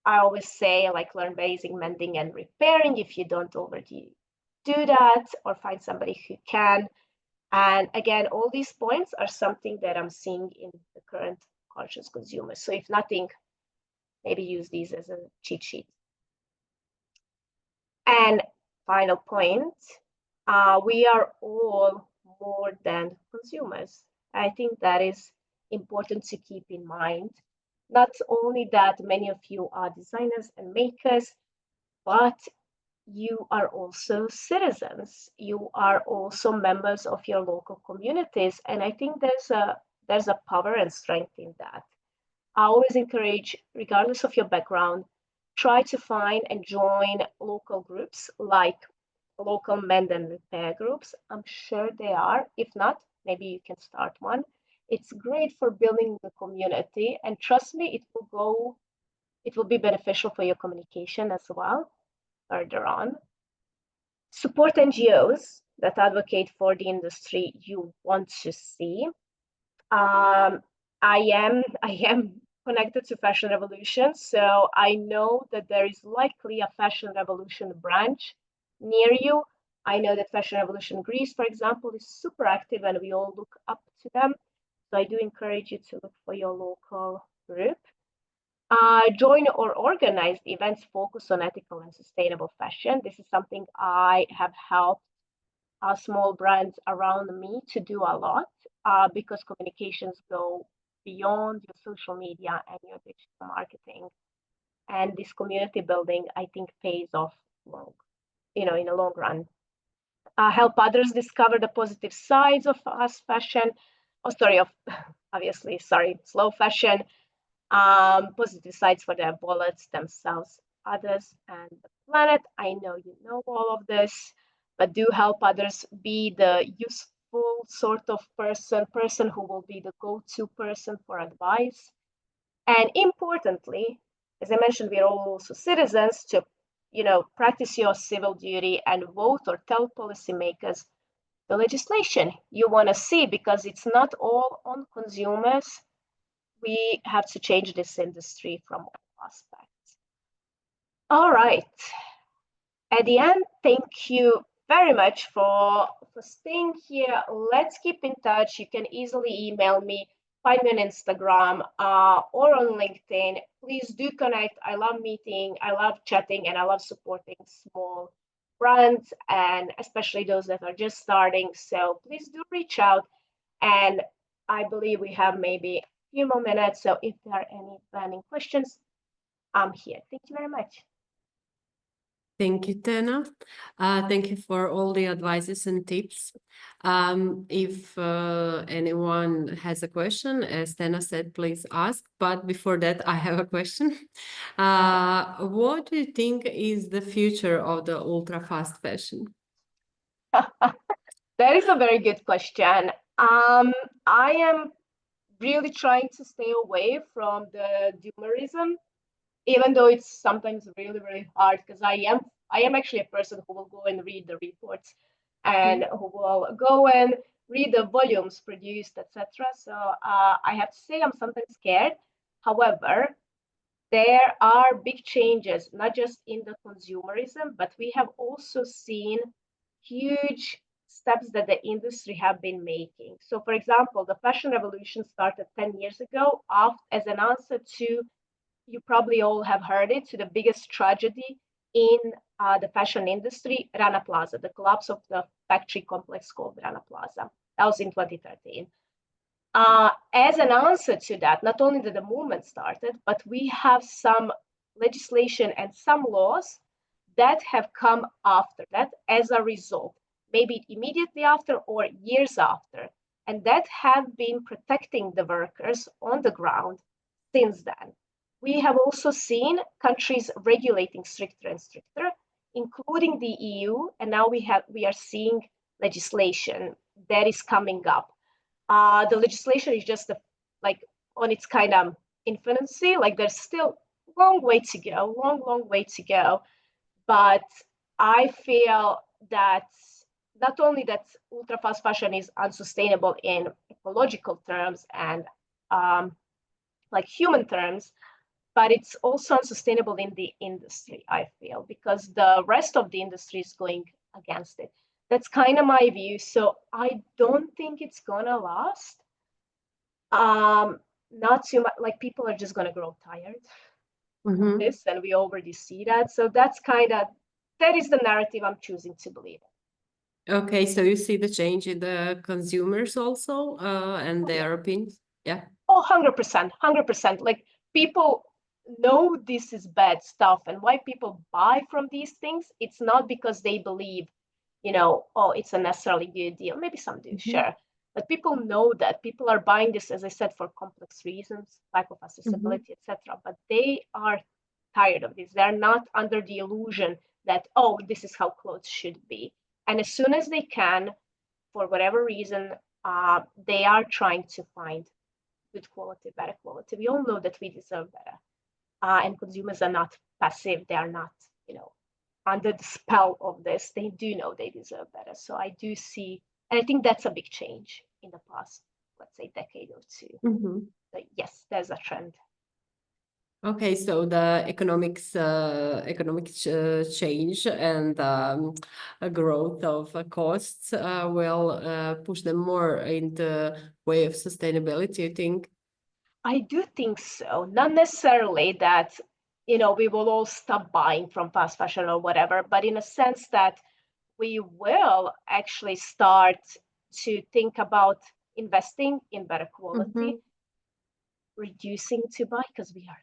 I always say, like, learn basic mending and repairing if you don't already do that, or find somebody who can. And again, all these points are something that I'm seeing in the current conscious consumers. So if nothing, maybe use these as a cheat sheet. And final point, we are all more than consumers. I think that is important to keep in mind. Not only that many of you are designers and makers, but you are also citizens. You are also members of your local communities. And I think there's a power and strength in that. I always encourage, regardless of your background, try to find and join local groups like local mend and repair groups. I'm sure they are. If not, maybe you can start one. It's great for building the community, and trust me, it will be beneficial for your communication as well further on. Support NGOs that advocate for the industry you want to see. I am connected to Fashion Revolution, so I know that there is likely a Fashion Revolution branch near you. I know that Fashion Revolution Greece, for example, is super active and we all look up to them. So I do encourage you to look for your local group. Join or organize events focused on ethical and sustainable fashion. This is something I have helped small brands around me to do a lot because communications go beyond your social media and your digital marketing. And this community building, I think, pays off in a long run. Help others discover the positive sides of fast fashion. Slow fashion. Positive sides for their wallets, themselves, others, and the planet. I know you know all of this, but do help others be the useful sort of person who will be the go-to person for advice. And importantly, as I mentioned, we are all also citizens to, practice your civil duty and vote or tell policymakers the legislation you want to see, because it's not all on consumers. We have to change this industry from all aspects. All right. At the end, thank you very much for staying here. Let's keep in touch. You can easily email me, find me on Instagram or on LinkedIn. Please do connect. I love meeting, I love chatting, and I love supporting small brands, and especially those that are just starting. So please do reach out. And I believe we have maybe few more minutes. So if there are any burning questions, I'm here. Thank you very much. Thank you, Tena. Thank you for all the advices and tips. If anyone has a question, as Tena said, please ask. But before that, I have a question. What do you think is the future of the ultra fast fashion? That is a very good question. I am really trying to stay away from the doomerism, even though it's sometimes really, really hard, because I am actually a person who will go and read the reports and who will go and read the volumes produced, etc. So I have to say I'm sometimes scared. However, there are big changes, not just in the consumerism, but we have also seen huge steps that the industry have been making. So, for example, the fashion revolution started 10 years ago as an answer to, you probably all have heard it, to the biggest tragedy in the fashion industry, Rana Plaza, the collapse of the factory complex called Rana Plaza. That was in 2013. As an answer to that, not only did the movement started, but we have some legislation and some laws that have come after that as a result, maybe immediately after or years after, and that have been protecting the workers on the ground since then. We have also seen countries regulating stricter and stricter, including the EU, and now we are seeing legislation that is coming up. The legislation is just like on its kind of infancy. Like there's still long way to go, long way to go. But I feel that not only that ultra fast fashion is unsustainable in ecological terms and like human terms, but it's also unsustainable in the industry, I feel, because the rest of the industry is going against it. That's kind of my view. So I don't think it's gonna last. Not too much, like people are just gonna grow tired of this, and we already see that. So that is the narrative I'm choosing to believe in. Okay, so you see the change in the consumers also, and their opinions? Yeah. Oh, 100%, 100%. Like people know this is bad stuff, and why people buy from these things, it's not because they believe, oh, it's a necessarily good deal. Maybe some do, sure. But people know that people are buying this, as I said, for complex reasons, lack of accessibility, etc. But they are tired of this. They're not under the illusion that, oh, this is how clothes should be. And as soon as they can, for whatever reason, they are trying to find good quality, better quality. We all know that we deserve better. And consumers are not passive. They are not, under the spell of this. They do know they deserve better. So I do see, and I think that's a big change in the past, let's say, decade or two. But yes, there's a trend. Okay, so the economic change and a growth of costs will push them more in the way of sustainability, I think. I do think so. Not necessarily that, we will all stop buying from fast fashion or whatever, but in a sense that we will actually start to think about investing in better quality, reducing to buy because we are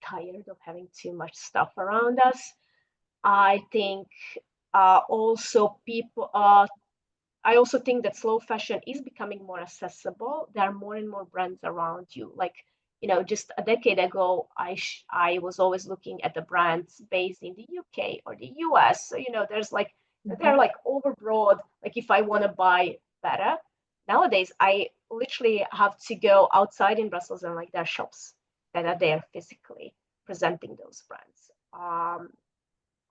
tired of having too much stuff around us. I think also I also think that slow fashion is becoming more accessible. There are more and more brands around you. Like, just a decade ago, I was always looking at the brands based in the UK or the US. So, there's like, they're like overbroad. Like if I want to buy better, nowadays I literally have to go outside in Brussels and like there are shops that are there physically presenting those brands.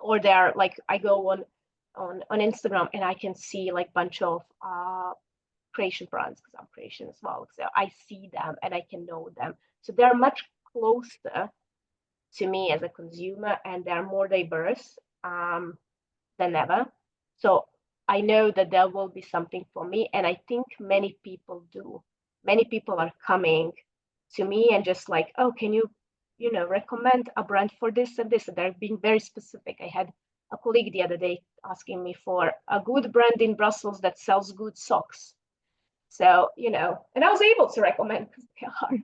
Or they're like, I go on Instagram and I can see like bunch of creation brands because I'm creation as well. So I see them and I can know them. So they're much closer to me as a consumer and they're more diverse than ever. So I know that there will be something for me. And I think many people do. Many people are coming to me and just like, oh, can you, recommend a brand for this and this? And they're being very specific. I had a colleague the other day asking me for a good brand in Brussels that sells good socks. So, and I was able to recommend because they are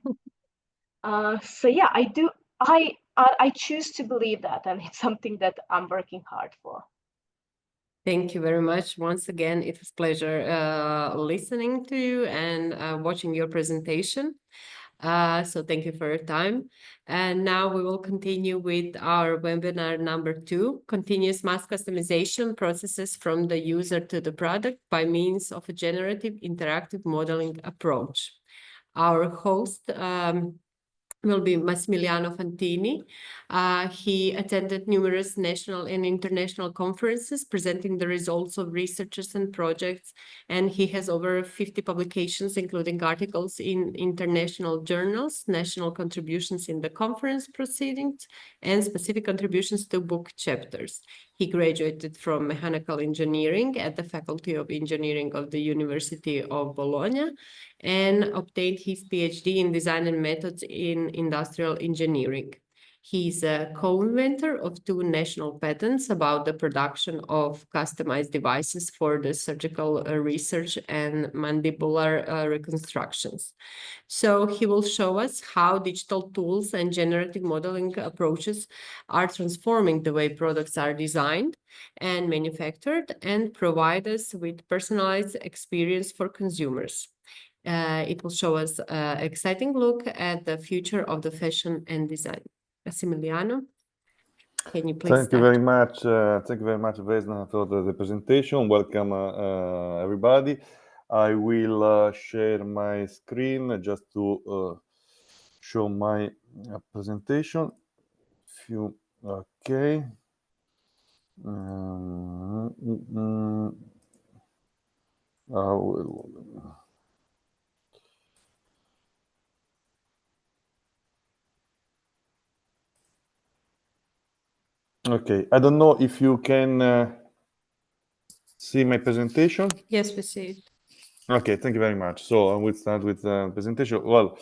So yeah, I choose to believe that, and it's something that I'm working hard for. Thank you very much. Once again, it was a pleasure listening to you and watching your presentation. So thank you for your time. And now we will continue with our webinar number 2, continuous mass customization processes from the user to the product by means of a generative interactive modeling approach. Our host will be Massimiliano Fantini. He attended numerous national and international conferences presenting the results of researchers and projects, and he has over 50 publications, including articles in international journals, national contributions in the conference proceedings, and specific contributions to book chapters. He graduated from mechanical engineering at the Faculty of Engineering of the University of Bologna and obtained his PhD in design and methods in industrial engineering. He's a co-inventor of 2 national patents about the production of customized devices for the surgical research and mandibular reconstructions. So he will show us how digital tools and generative modeling approaches are transforming the way products are designed and manufactured and provide us with personalized experience for consumers. It will show us an exciting look at the future of the fashion and design. Massimiliano, can you please Thank you start? very much. Thank you very much, Vesna, for the presentation. Welcome, everybody. I will share my screen just to show my presentation. Okay. Okay, I don't know if you can see my presentation. Yes, we see it. Okay, thank you very much. So I will start with the presentation. Well,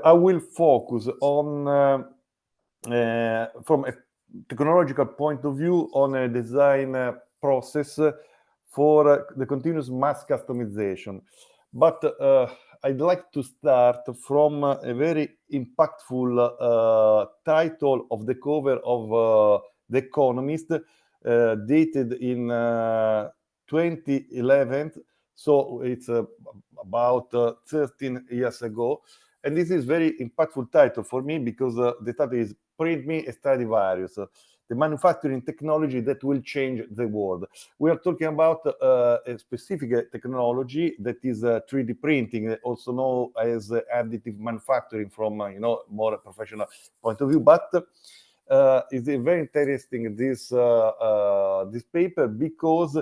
I will focus on, from a technological point of view, on a design process for the continuous mass customization. But I'd like to start from a very impactful title of the cover of The Economist, dated in 2011. So it's about 13 years ago. And this is very impactful title for me because the title is Print Me a Stradivarius, the manufacturing technology that will change the world. We are talking about a specific technology that is 3D printing, also known as additive manufacturing from more professional point of view. But it's very interesting this paper because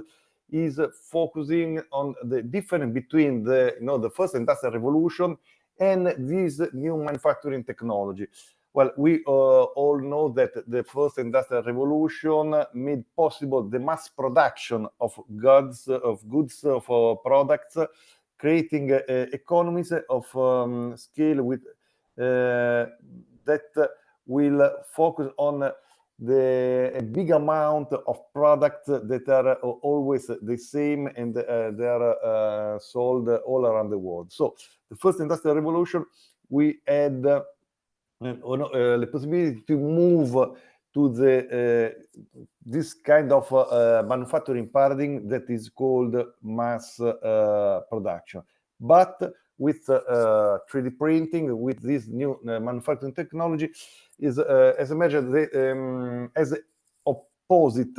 is focusing on the difference between the first industrial revolution and this new manufacturing technology. Well, we all know that the first industrial revolution made possible the mass production of goods, of products, creating economies of scale with that will focus on a big amount of products that are always the same and they are sold all around the world. So the first industrial revolution, we had the possibility to move to this kind of manufacturing paradigm that is called mass production. But with 3D printing, with this new manufacturing technology, is as a measure as opposite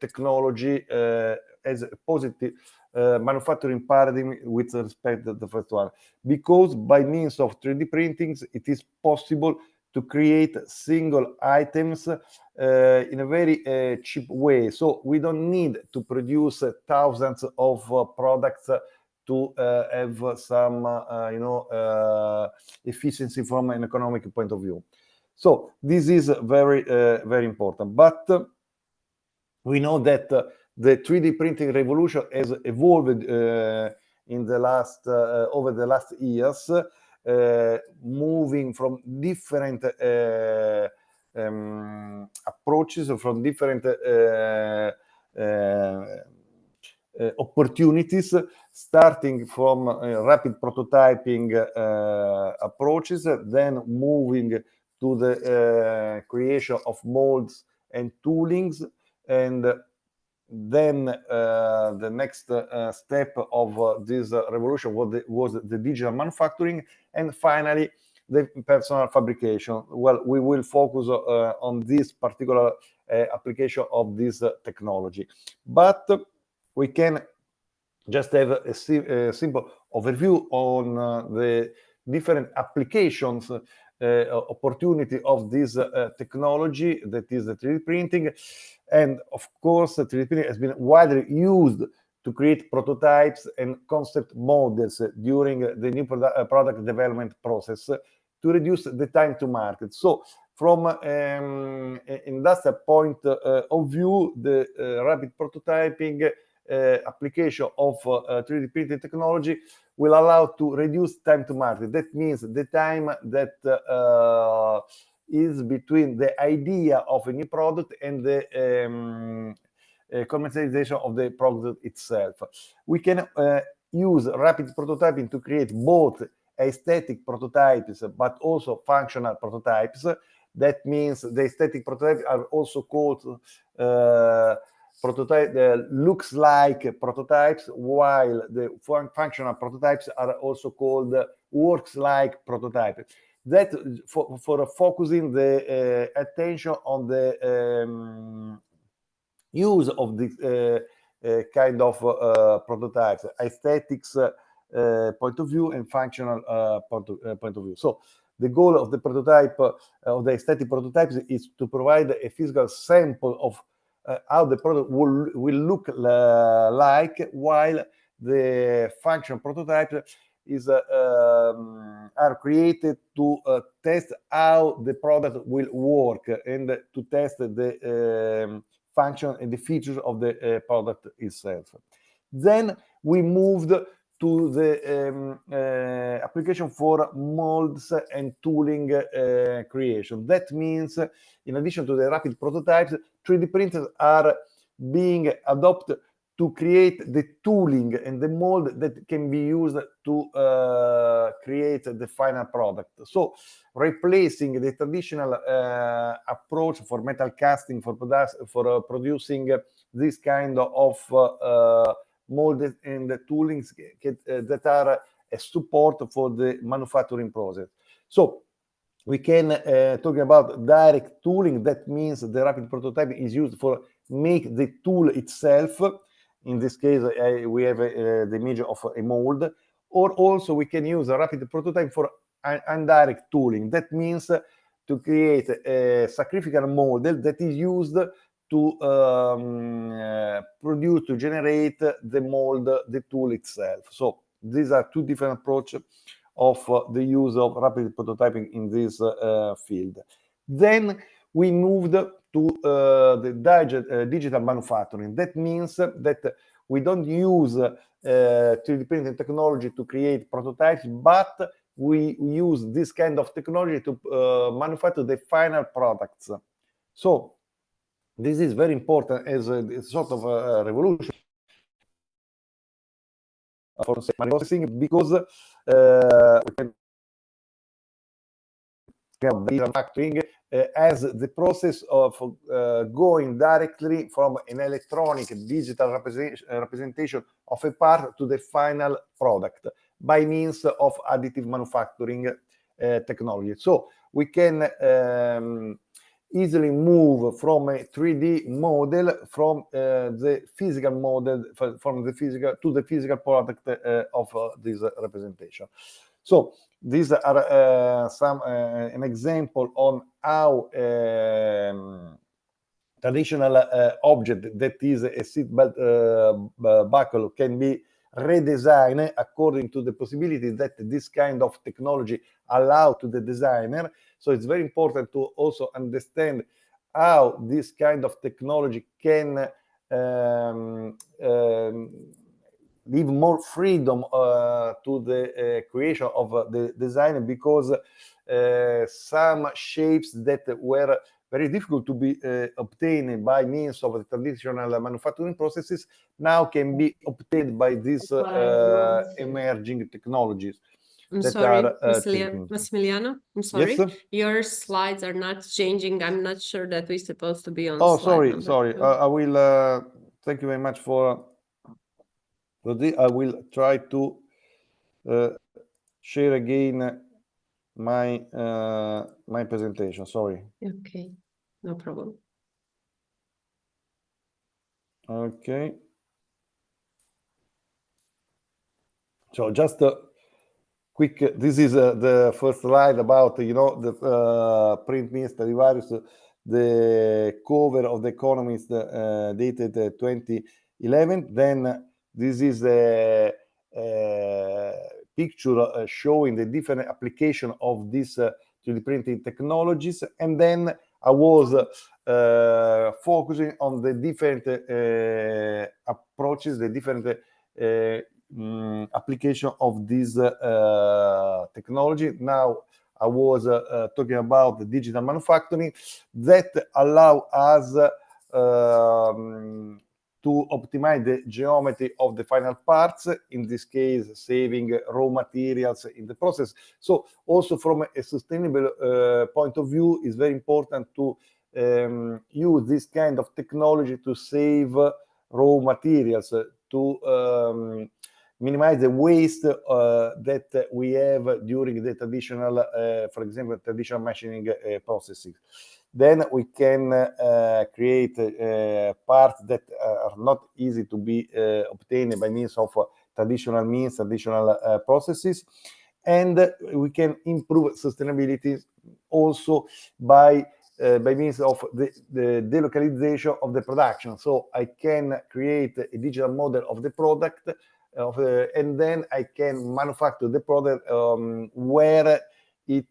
technology, as a positive manufacturing paradigm with respect to the first one, because by means of 3D printings, it is possible to create single items in a very cheap way. So we don't need to produce thousands of products to have some, efficiency from an economic point of view. So this is very, very important. But we know that the 3D printing revolution has evolved in the last over the last years, moving from different approaches, from different opportunities, starting from rapid prototyping approaches, then moving to the creation of molds and toolings, and then the next step of this revolution was the digital manufacturing, and finally the personal fabrication. Well, we will focus on this particular application of this technology, but we can just have a simple overview on the different applications opportunity of this technology, that is the 3D printing. And of course, 3D printing has been widely used to create prototypes and concept models during the new product development process to reduce the time to market. So from an industrial point of view, the rapid prototyping application of 3D printing technology will allow to reduce time to market. That means the time that is between the idea of a new product and the commercialization of the product itself. We can use rapid prototyping to create both aesthetic prototypes but also functional prototypes. That means the aesthetic prototypes are also called prototype looks like prototypes, while the functional prototypes are also called works like prototypes. That for focusing the attention on the use of this kind of prototypes, aesthetics point of view and functional point of view. So the goal of the prototype, of the aesthetic prototypes, is to provide a physical sample of how the product will look like, while the function prototype is are created to test how the product will work and to test the function and the features of the product itself. Then we moved to the application for molds and tooling creation. That means, in addition to the rapid prototypes, 3D printers are being adopted to create the tooling and the mold that can be used to create the final product. So replacing the traditional approach for metal casting for producing this kind of molded and the toolings that are a support for the manufacturing process. So we can talk about direct tooling. That means the rapid prototyping is used for make the tool itself. In this case, we have the image of a mold. Or also we can use a rapid prototype for indirect tooling. That means to create a sacrificial model that is used to produce, to generate the mold, the tool itself. So these are two different approaches of the use of rapid prototyping in this field. Then we moved to the digital manufacturing. That means that we don't use 3D printing technology to create prototypes, but we use this kind of technology to manufacture the final products. So this is very important as a sort of a revolution for processing, because we can manufacturing as the process of going directly from an electronic digital representation of a part to the final product by means of additive manufacturing technology. So we can easily move from a 3D model from the physical model, from the physical to the physical product of this representation. So these are some an example on how traditional object that is a seat belt buckle can be redesigned according to the possibility that this kind of technology allow to the designer. So it's very important to also understand how this kind of technology can leave more freedom to the creation of the design, because some shapes that were very difficult to be obtained by means of the traditional manufacturing processes now can be obtained by these emerging technologies. I'm that sorry, are, Massimiliano, I'm sorry. Yes? Your slides are not changing. I'm not sure that we're supposed to be on Oh, slide sorry, number sorry. 2. I will, thank you very much for this. I will try to share again my my presentation. Sorry. Okay, no problem. Okay. So just a quick, this is the first slide about, you know, the print means Stradivarius, the cover of The Economist dated 2011. Then this is a picture showing the different application of these 3D printing technologies. And then I was focusing on the different approaches, the different application of this technology. Now I was talking about the digital manufacturing that allow us to optimize the geometry of the final parts, in this case saving raw materials in the process. So also from a sustainable point of view, it's very important to use this kind of technology to save raw materials, to minimize the waste that we have during the traditional, for example, traditional machining processes. Then we can create parts that are not easy to be obtained by means of traditional processes. And we can improve sustainability also by means of the delocalization of the production. So I can create a digital model of the product, and then I can manufacture the product where it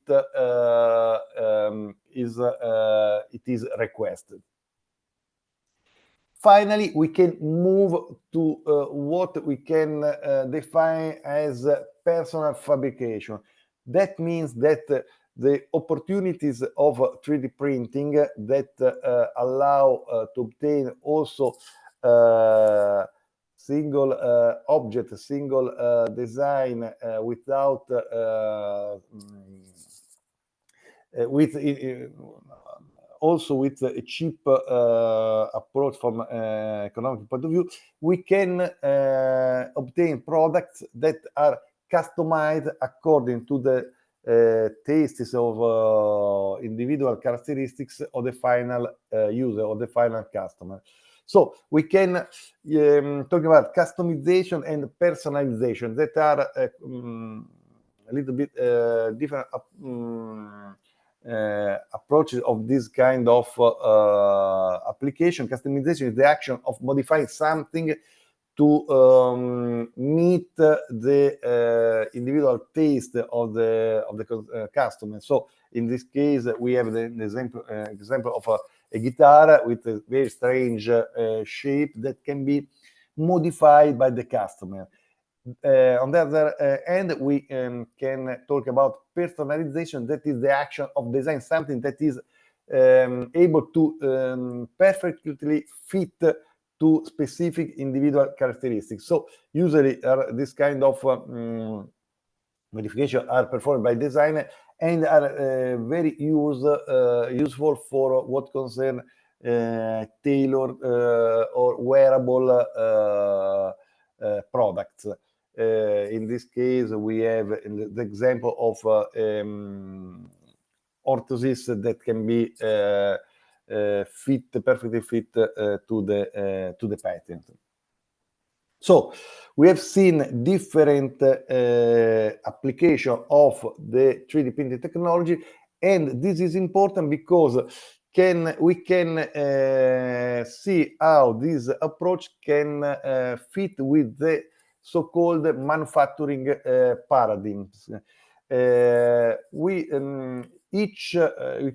is requested. Finally, we can move to what we can define as personal fabrication. That means that the opportunities of 3D printing that allow to obtain also single object, single design without also with a cheap approach from economic point of view, we can obtain products that are customized according to the tastes of individual characteristics of the final user or the final customer. So we can talk about customization and personalization that are a little bit different approaches of this kind of application. Customization is the action of modifying something to meet the individual taste of the customer. So in this case, we have the example of a guitar with a very strange shape that can be modified by the customer. On the other hand, we can talk about personalization. That is the action of design something that is able to perfectly fit to specific individual characteristics. So usually this kind of modification are performed by designer and are very useful for what concern tailored or wearable products. In this case, we have the example of orthosis that can be perfectly fit to the patent. So we have seen different application of the 3D printing technology, and this is important because we can see how this approach can fit with the so-called manufacturing paradigms. We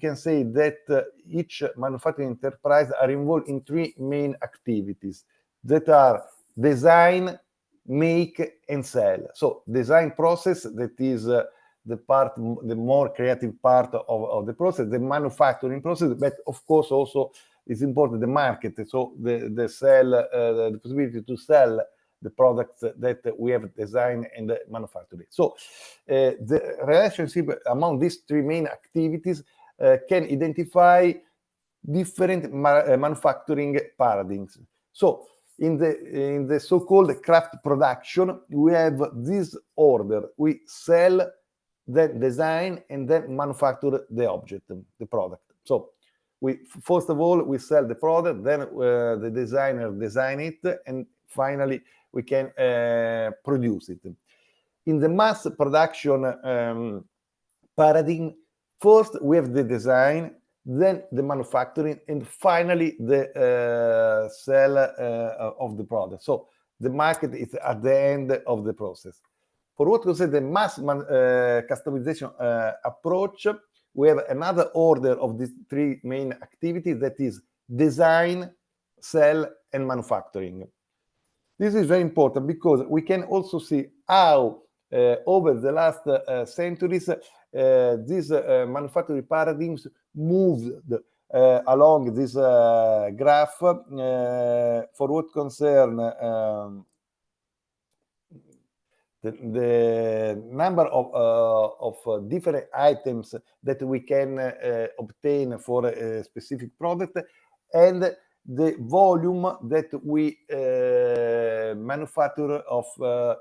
can say that each manufacturing enterprise are involved in three main activities that are design, make, and sell. So design process, that is the part, the more creative part of the process, the manufacturing process, but of course also it's important the market, so the sell, the possibility to sell the products that we have designed and manufactured. So the relationship among these three main activities can identify different manufacturing paradigms. So in the so-called craft production, we have this order. We sell, then design, and then manufacture the object, the product. So first of all, we sell the product, then the designer design it, and finally we can produce it. In the mass production paradigm, first we have the design, then the manufacturing, and finally the sale of the product. So the market is at the end of the process. For what concerns the mass customization approach, we have another order of these three main activities, that is design, sell, and manufacturing. This is very important because we can also see how over the last centuries these manufacturing paradigms moved along this graph. For what concerns the number of different items that we can obtain for a specific product, and the volume that we manufacture of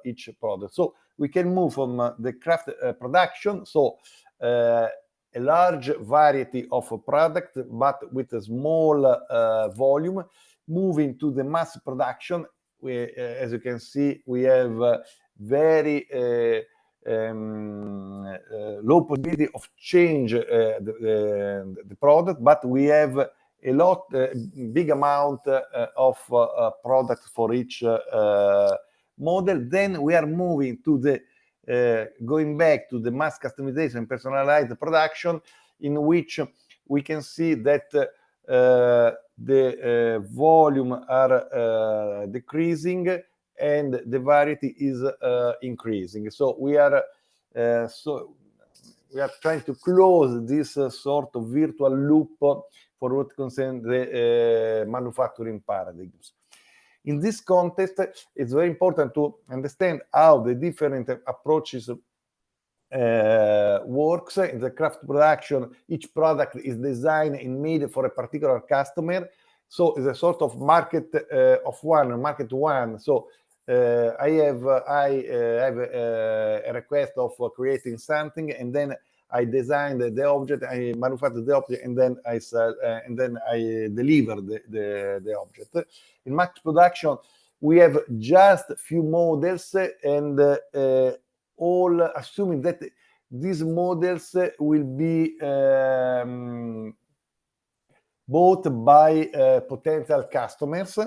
each product. So we can move from the craft production, so a large variety of product, but with a small volume, moving to the mass production. As you can see, we have very low possibility of change the product, but we have a lot, big amount of product for each model. Then we are moving to the going back to the mass customization, personalized production, in which we can see that the volume are decreasing and the variety is increasing. So we are trying to close this sort of virtual loop for what concerns the manufacturing paradigms. In this context, it's very important to understand how the different approaches works. In the craft production, each product is designed and made for a particular customer. So it's a sort of market of one, market one. So I have a request of creating something, and then I design the object, I manufacture the object, and then I sell, and then I deliver the object. In mass production, we have just a few models, and all assuming that these models will be bought by potential customers.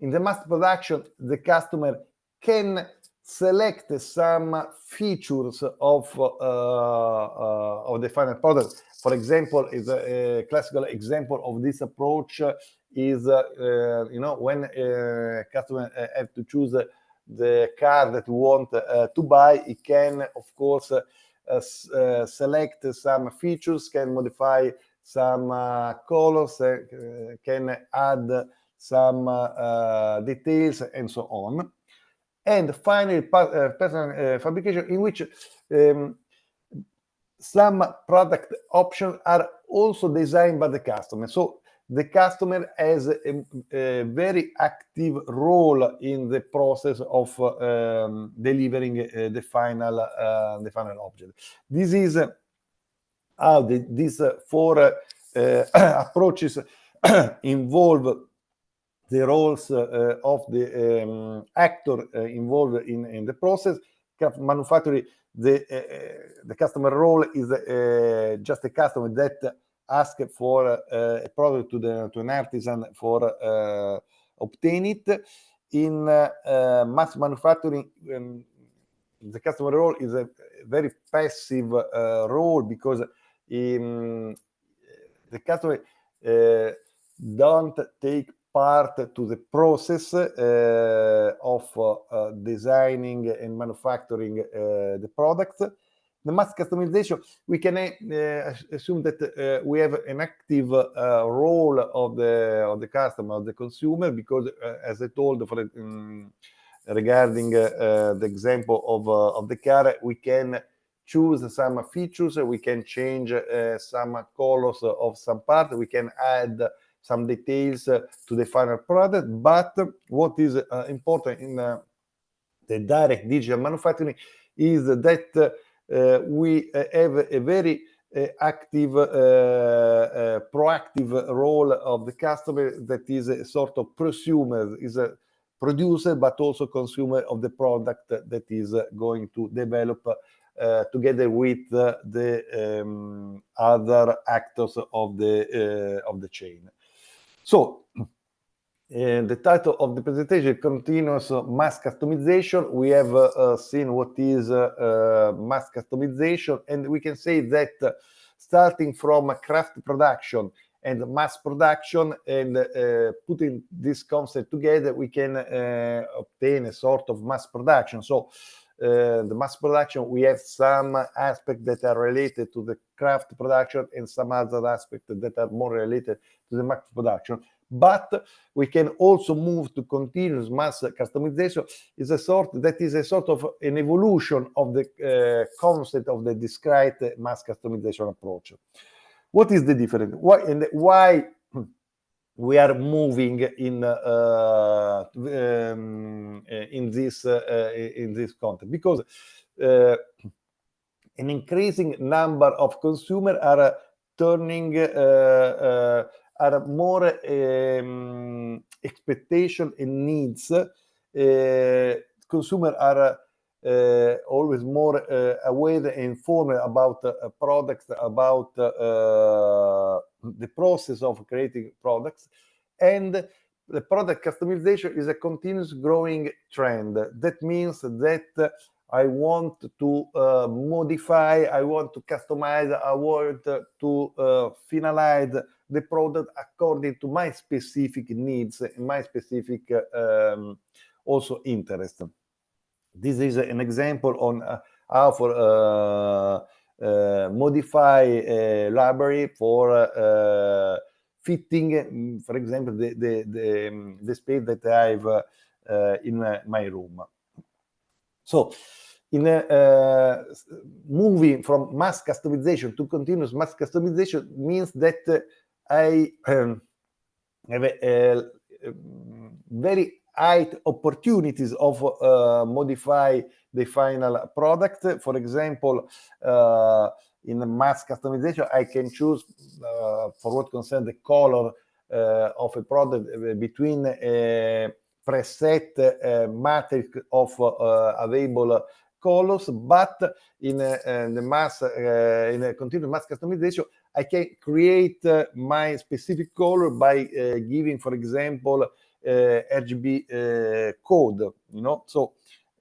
In the mass production, the customer can select some features of the final product. For example, is a classical example of this approach is when a customer have to choose the car that we want to buy, he can of course select some features, can modify some colors, can add some details, and so on. And finally, personal fabrication, in which some product options are also designed by the customer. So the customer has a very active role in the process of delivering the final object. This is how these four approaches involve the roles of the actor involved in the process. Manufacturing, the customer role is just a customer that asks for a product to an artisan for obtain it. In mass manufacturing, the customer role is a very passive role, because the customer don't take part to the process of designing and manufacturing the products. the mass customization, we can assume that we have an active role of the customer, of the consumer, because as I told regarding the example of the car, we can choose some features, we can change some colors of some part, we can add some details to the final product. But what is important in the direct digital manufacturing is that we have a very active, proactive role of the customer that is a sort of prosumer, is a producer, but also consumer of the product that is going to develop together with the other actors of the chain. So the title of the presentation, Continuous Mass Customization. We have seen what is mass customization, and we can say that starting from craft production and mass production, and putting this concept together, we can obtain a sort of mass production. So the mass production, we have some aspects that are related to the craft production and some other aspects that are more related to the mass production. But we can also move to continuous mass customization. Is a sort of an evolution of the concept of the discrete mass customization approach. What is the difference? Why we are moving in this context? Because an increasing number of consumers are turning are more expectation and needs. Consumers are always more aware and informed about products, about the process of creating products, and the product customization is a continuous growing trend. That means that I want to modify, I want to customize, I want to finalize the product according to my specific needs and my specific also interest. This is an example on how for modify a library for fitting, for example, the space that I have in my room. So, in moving from mass customization to continuous mass customization means that I have a very high opportunities of modify the final product. For example, in mass customization, I can choose for what concerns the color of a product between a preset matrix of available colors, but in a continuous mass customization, I can create my specific color by giving, for example, RGB code. So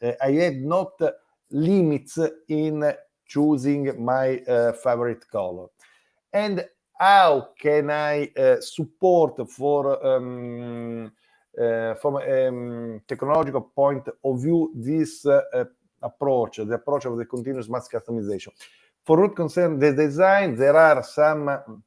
I have not limits in choosing my favorite color. And how can I support from a technological point of view this approach, the approach of the continuous mass customization? For what concerns the design, there are some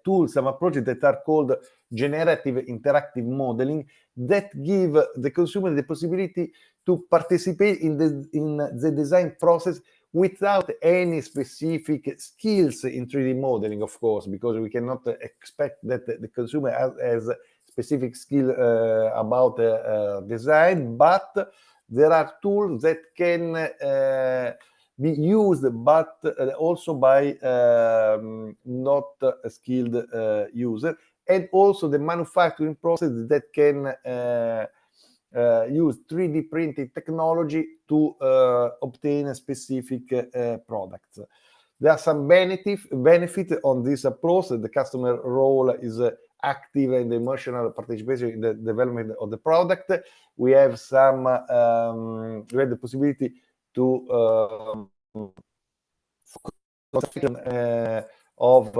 tools, some approaches that are called generative interactive modeling that give the consumer the possibility to participate in the design process without any specific skills in 3D modeling, of course, because we cannot expect that the consumer has specific skill about design, but there are tools that can be used, but also by not a skilled user, and also the manufacturing process that can use 3D printing technology to obtain a specific product. There are some benefit on this approach. The customer role is active and emotional participation in the development of the product. We have some we have the possibility to of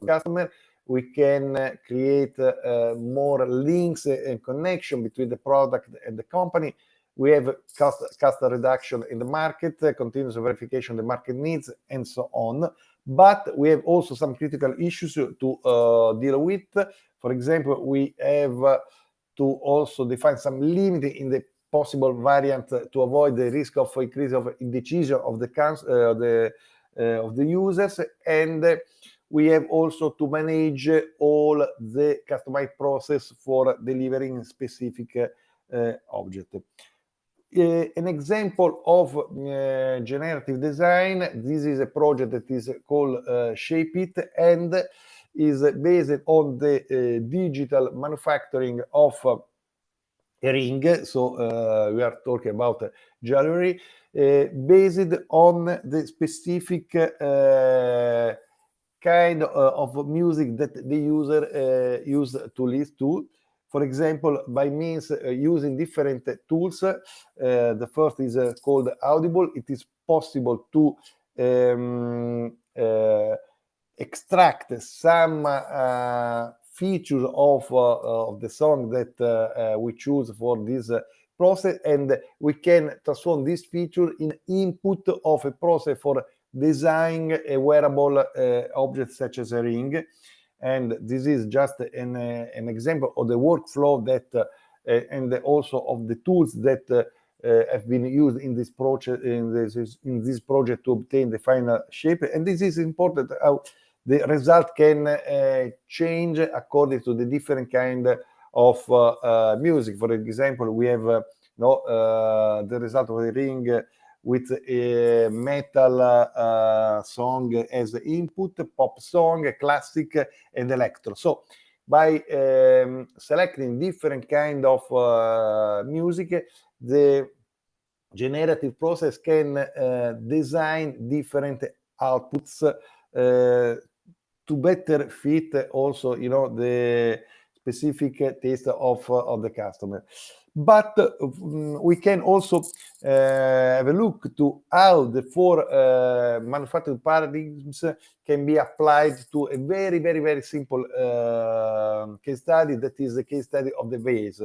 customer. We can create more links and connection between the product and the company. we have cost reduction in the market, continuous verification of the market needs, and so on. But we have also some critical issues to deal with. For example, we have to also define some limit in the possible variant to avoid the risk of increase of indecision of the users, and we have also to manage all the customized process for delivering specific object. An example of generative design, this is a project that is called Shape It, and is based on the digital manufacturing of a ring. So we are talking about jewelry based on the specific kind of music that the user use to listen to. For example, by means using different tools. The first is called Audible. It is possible to extract some features of the song that we choose for this process, and we can transform this feature in input of a process for designing a wearable object such as a ring. And this is just an example of the workflow that and also of the tools that have been used in this project to obtain the final shape. And this is important how the result can change according to the different kind of music. For example, we have the result of the ring with a metal song as input, pop song, classic, and electro. So by selecting different kind of music, the generative process can design different outputs to better fit also, the specific taste of the customer. But we can also have a look to how the four manufacturing paradigms can be applied to a very, very, very simple case study. That is the case study of the vase.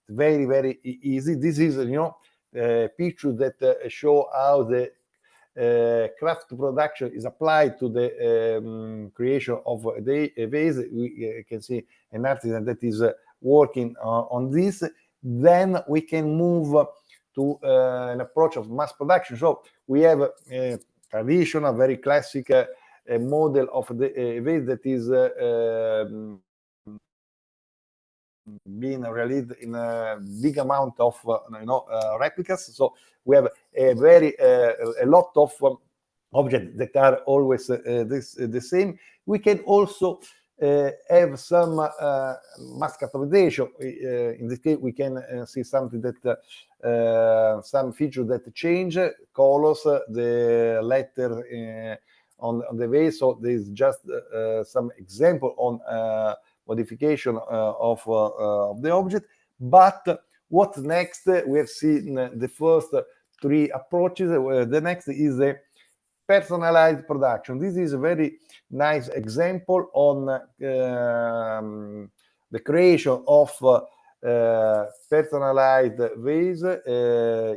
Very, very easy. This is, a picture that show how the craft production is applied to the creation of a vase. We can see an artisan that is working on this. Then we can move to an approach of mass production. So we have a traditional, very classic model of the vase that is being released in a big amount of replicas. So we have a lot of objects that are always the same. We can also have some mass customization. In this case, we can see something that some features that change colors, the letter on the vase. So there's just some example on modification of the object. But what's next? We have seen the first three approaches. The next is the personalized production. This is a very nice example on the creation of personalized vase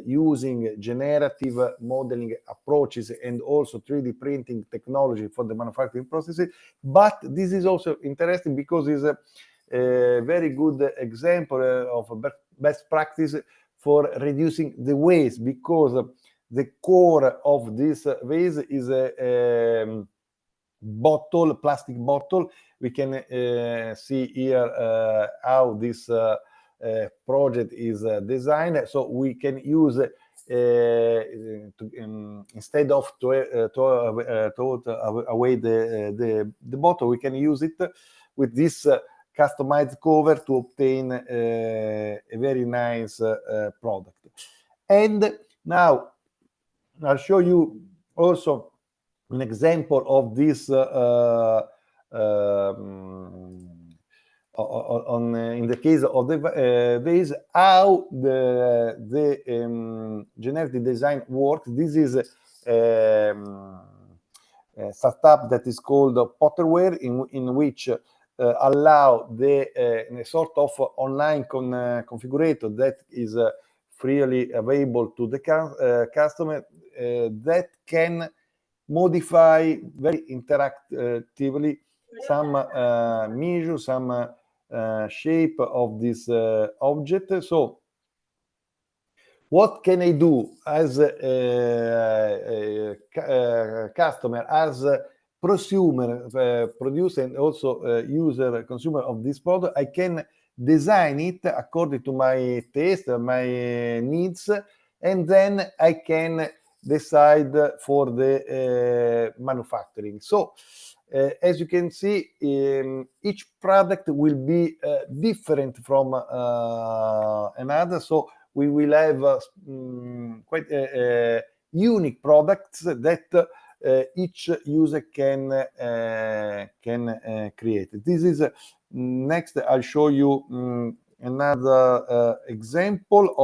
using generative modeling approaches and also 3D printing technology for the manufacturing processes. But this is also interesting because it's a very good example of best practice for reducing the waste, because the core of this vase is a bottle, plastic bottle. We can see here how this project is designed. So we can use instead of throw away the bottle, we can use it with this customized cover to obtain a very nice product. And now I'll show you also an example of this in the case of the vase, how the generative design works. This is a startup that is called Potterware, in which allow a sort of online configurator that is freely available to the customer that can modify very interactively some measure, some shape of this object. So what can I do as a customer, as a prosumer, producer, and also user, consumer of this product? I can design it according to my taste, my needs, and then I can decide for the manufacturing. So as you can see, each product will be different from another. So we will have quite unique products that each user can create. This is next. I'll show you another example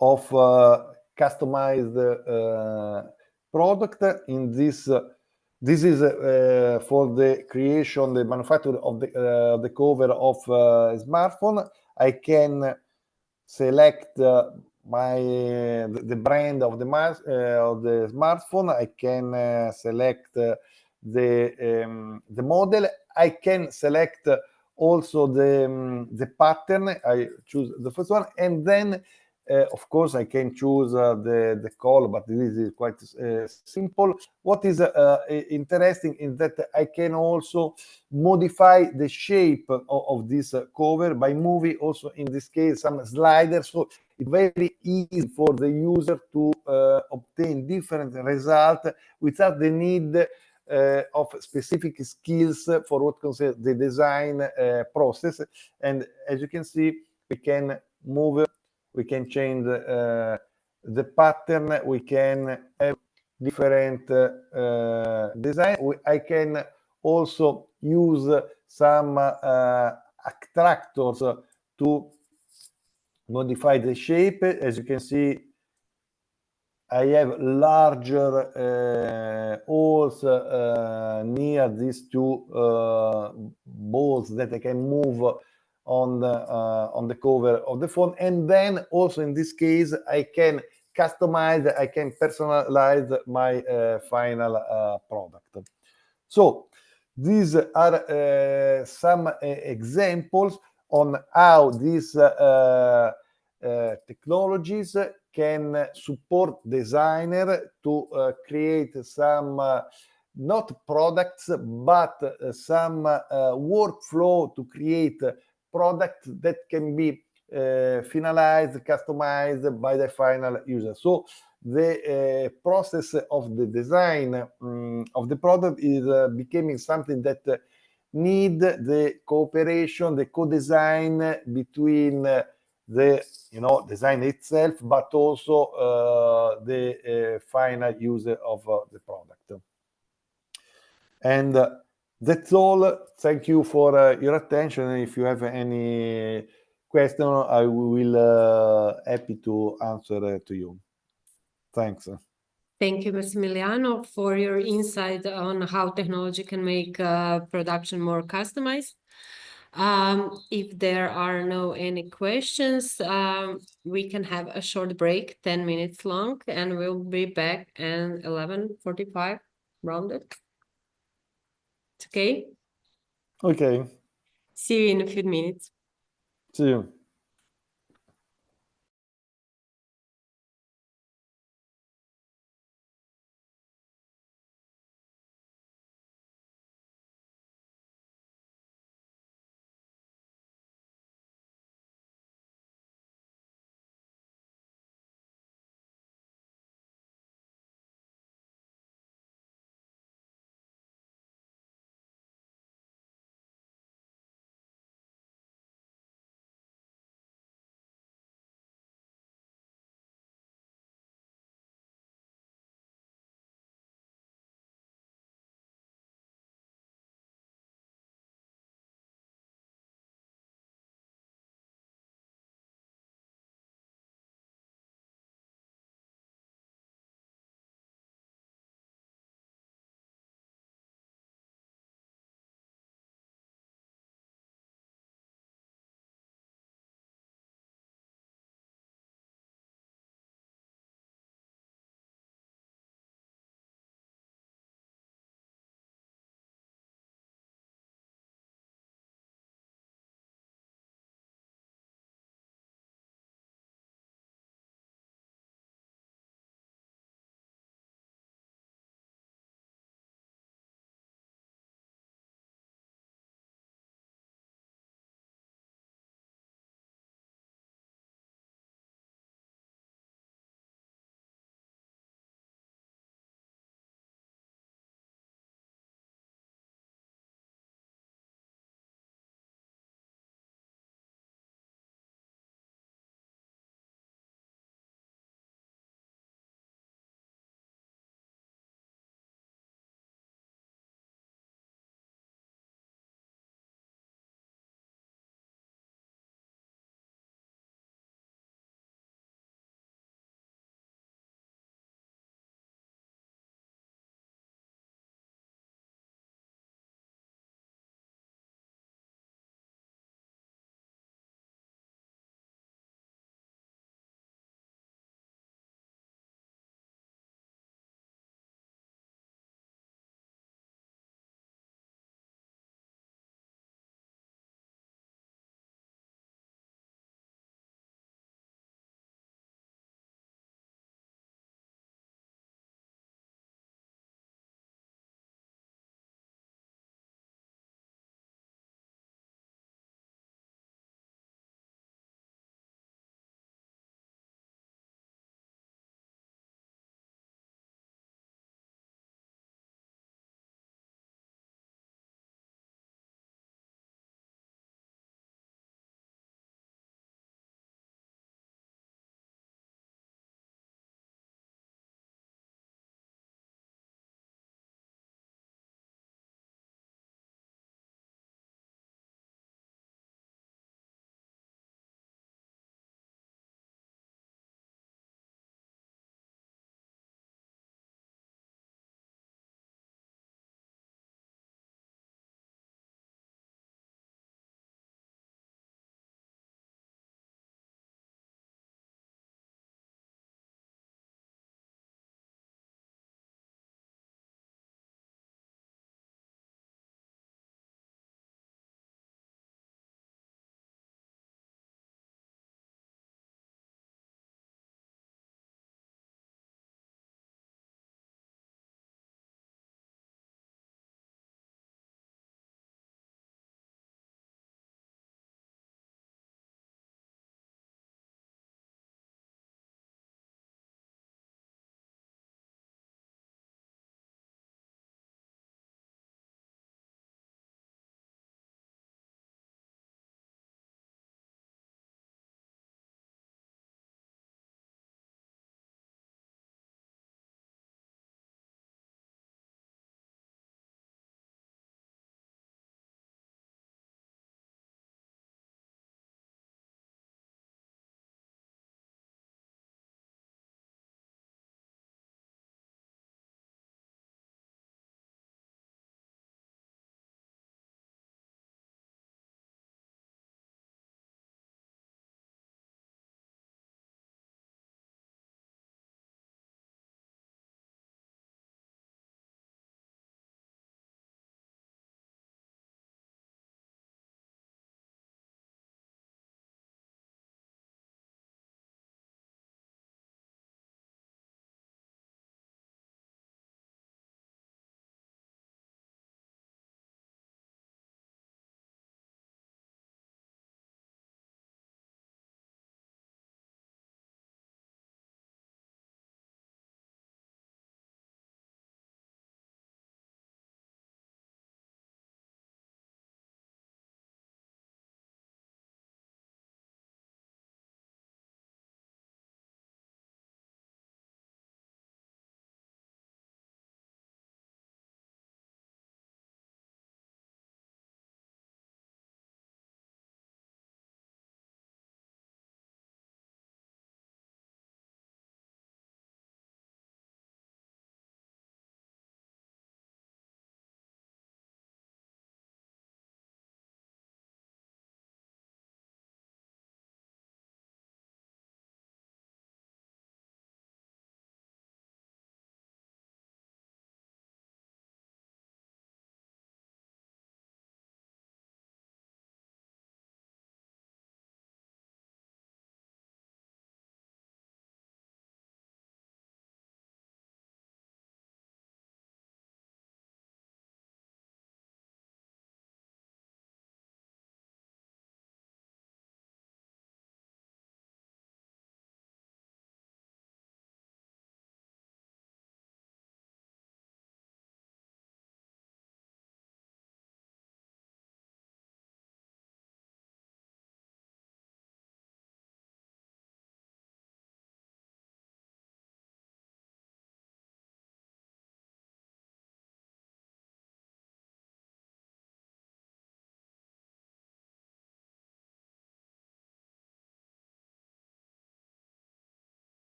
of customized product. In this, this is for the creation, the manufacture of the cover of smartphone. I can select the brand of the smartphone. I can select the model. I can select also the pattern. I choose the first one, and then of course I can choose the color, but this is quite simple. What is interesting is that I can also modify the shape of this cover by moving also, in this case, some sliders. So it's very easy for the user to obtain different results without the need of specific skills for what concerns the design process. And as you can see, we can move, we can change the pattern, we can have different design. I can also use some attractors to modify the shape. As you can see, I have larger holes near these two balls that I can move on the cover of the phone. And then also in this case, I can customize, I can personalize my final product. So these are some examples on how these technologies can support designer to create some not products, but some workflow to create products that can be finalized, customized by the final user. So the process of the design of the product is becoming something that need the cooperation, the co-design between the design itself, but also the final user of the product. And that's all. Thank you for your attention. If you have any question, I will happy to answer to you. Thanks. Thank you, Massimiliano, for your insight on how technology can make production more customized. If there are no any questions, we can have a short break, 10 minutes long, and we'll be back at 11:45 rounded. It's okay? Okay. See you in a few minutes. See you.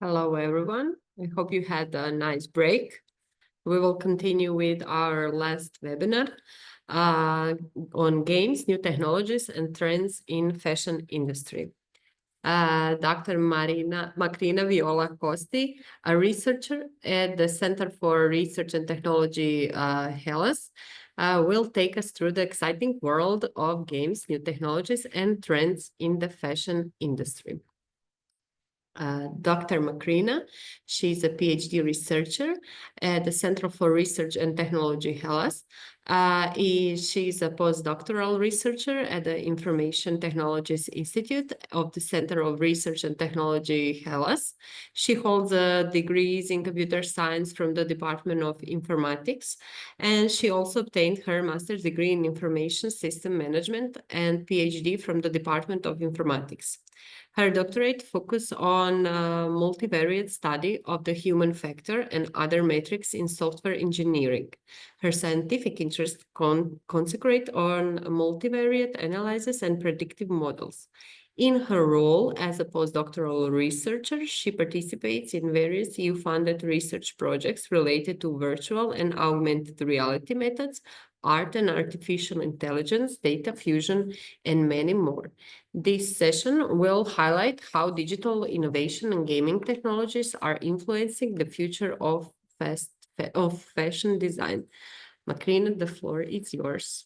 Hello, everyone. I hope you had a nice break. We will continue with our last webinar on games, new technologies, and trends in fashion industry. Dr. Macrina Viola Costi, a researcher at the Center for Research and Technology, Hellas, will take us through the exciting world of games, new technologies, and trends in the fashion industry. Dr. Macrina, she's a PhD researcher at the Center for Research and Technology, Hellas. She's a postdoctoral researcher at the Information Technologies Institute of the Center of Research and Technology, Hellas. She holds degrees in computer science from the Department of Informatics, and she also obtained her master's degree in Information System Management and PhD from the Department of Informatics. Her doctorate focused on multivariate study of the human factor and other metrics in software engineering. Her scientific interests concentrate on multivariate analysis and predictive models. In her role as a postdoctoral researcher, she participates in various EU-funded research projects related to virtual and augmented reality methods, art and artificial intelligence, data fusion, and many more. This session will highlight how digital innovation and gaming technologies are influencing the future of fashion design. Macrina, the floor is yours.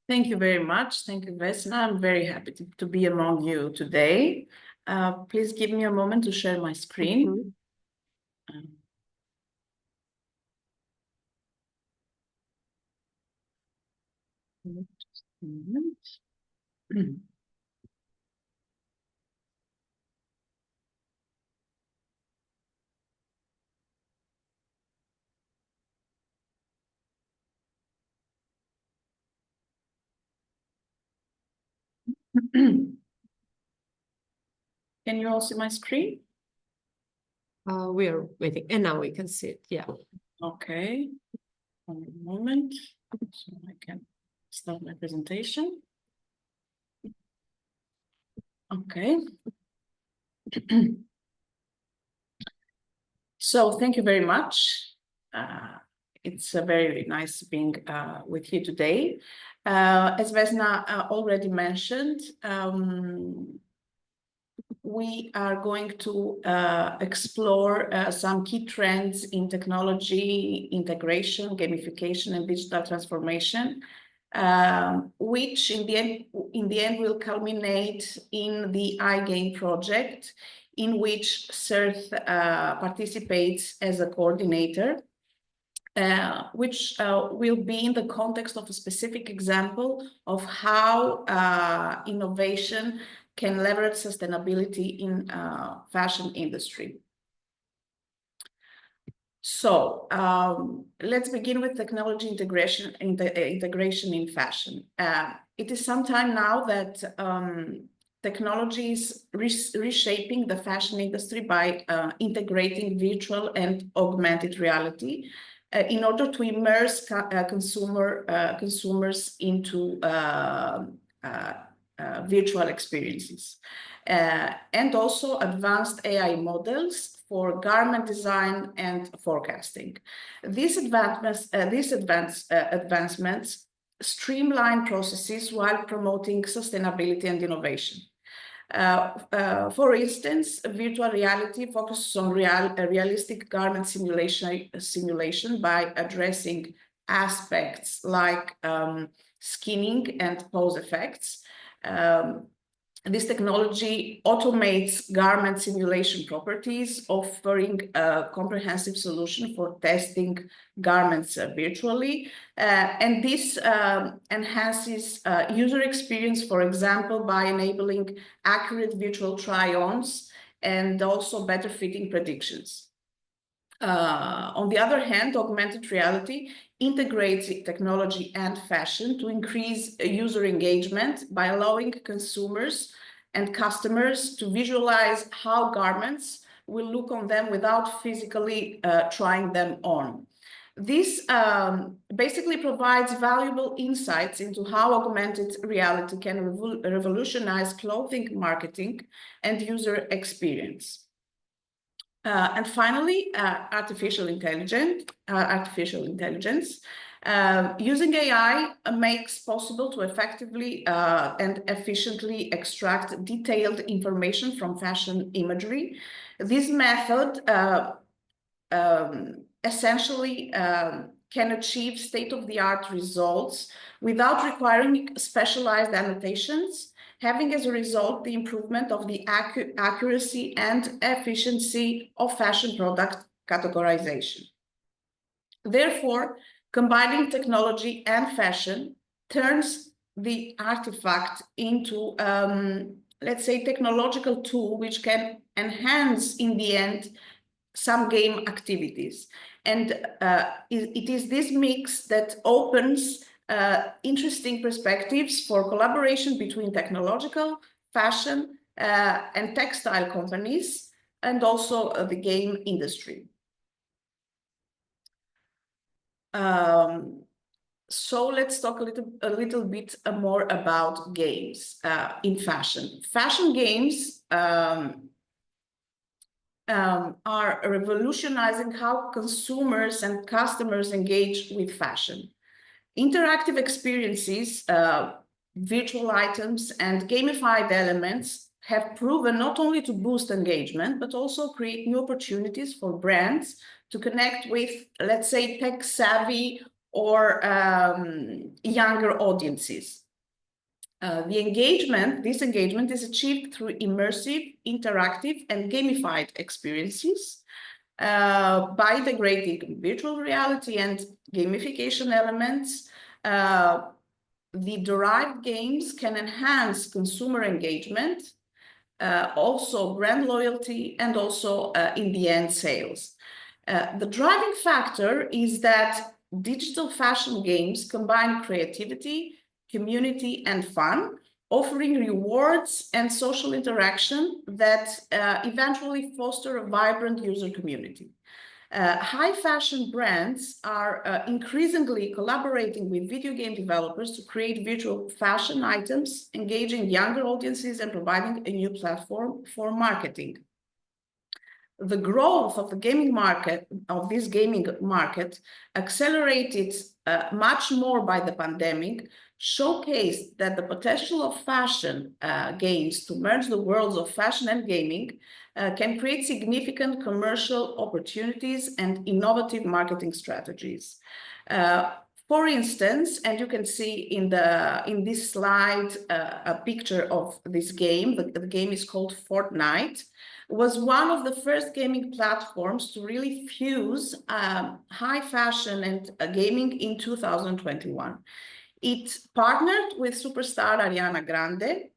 Thank you very much. Thank you, Vesna. I'm very happy to be among you today. Please give me a moment to share my screen. Just a moment. Can you all see my screen? We are waiting, and now we can see it. Yeah. Okay. One moment, so I can start my presentation. Okay. So thank you very much. It's very nice being with you today. As Vesna already mentioned, we are going to explore some key trends in technology integration, gamification, and digital transformation, which in the end will culminate in the iGame project, in which CERT participates as a coordinator, which will be in the context of a specific example of how innovation can leverage sustainability in fashion industry. So let's begin with technology integration in fashion. It is some time now that technology is reshaping the fashion industry by integrating virtual and augmented reality in order to immerse consumers into virtual experiences, and also advanced AI models for garment design and forecasting. These advancements streamline processes while promoting sustainability and innovation. For instance, virtual reality focuses on realistic garment simulation by addressing aspects like skinning and pose effects. This technology automates garment simulation properties, offering a comprehensive solution for testing garments virtually. And this enhances user experience, for example, by enabling accurate virtual try-ons and also better fitting predictions. On the other hand, augmented reality integrates technology and fashion to increase user engagement by allowing consumers and customers to visualize how garments will look on them without physically trying them on. This basically provides valuable insights into how augmented reality can revolutionize clothing marketing and user experience. And finally, artificial intelligence. Using AI makes possible to effectively and efficiently extract detailed information from fashion imagery. This method essentially can achieve state-of-the-art results without requiring specialized annotations, having as a result the improvement of the accuracy and efficiency of fashion product categorization. Therefore, combining technology and fashion turns the artifact into, let's say, technological tool which can enhance, in the end, some game activities. And it is this mix that opens interesting perspectives for collaboration between technological, fashion, and textile companies, and also the game industry. So let's talk a little bit more about games in fashion. Fashion games are revolutionizing how consumers and customers engage with fashion. Interactive experiences, virtual items, and gamified elements have proven not only to boost engagement, but also create new opportunities for brands to connect with, let's say, tech-savvy or younger audiences. This engagement is achieved through immersive, interactive, and gamified experiences by integrating virtual reality and gamification elements. The derived games can enhance consumer engagement, also brand loyalty, and also, in the end, sales. The driving factor is that digital fashion games combine creativity, community, and fun, offering rewards and social interaction that eventually foster a vibrant user community. High fashion brands are increasingly collaborating with video game developers to create virtual fashion items, engaging younger audiences and providing a new platform for marketing. The growth of the gaming market, accelerated much more by the pandemic, showcased that the potential of fashion games to merge the worlds of fashion and gaming can create significant commercial opportunities and innovative marketing strategies. For instance, and you can see in this slide a picture of this game. The game is called Fortnite. Was one of the first gaming platforms to really fuse high fashion and gaming in 2021. It partnered with superstar Ariana Grande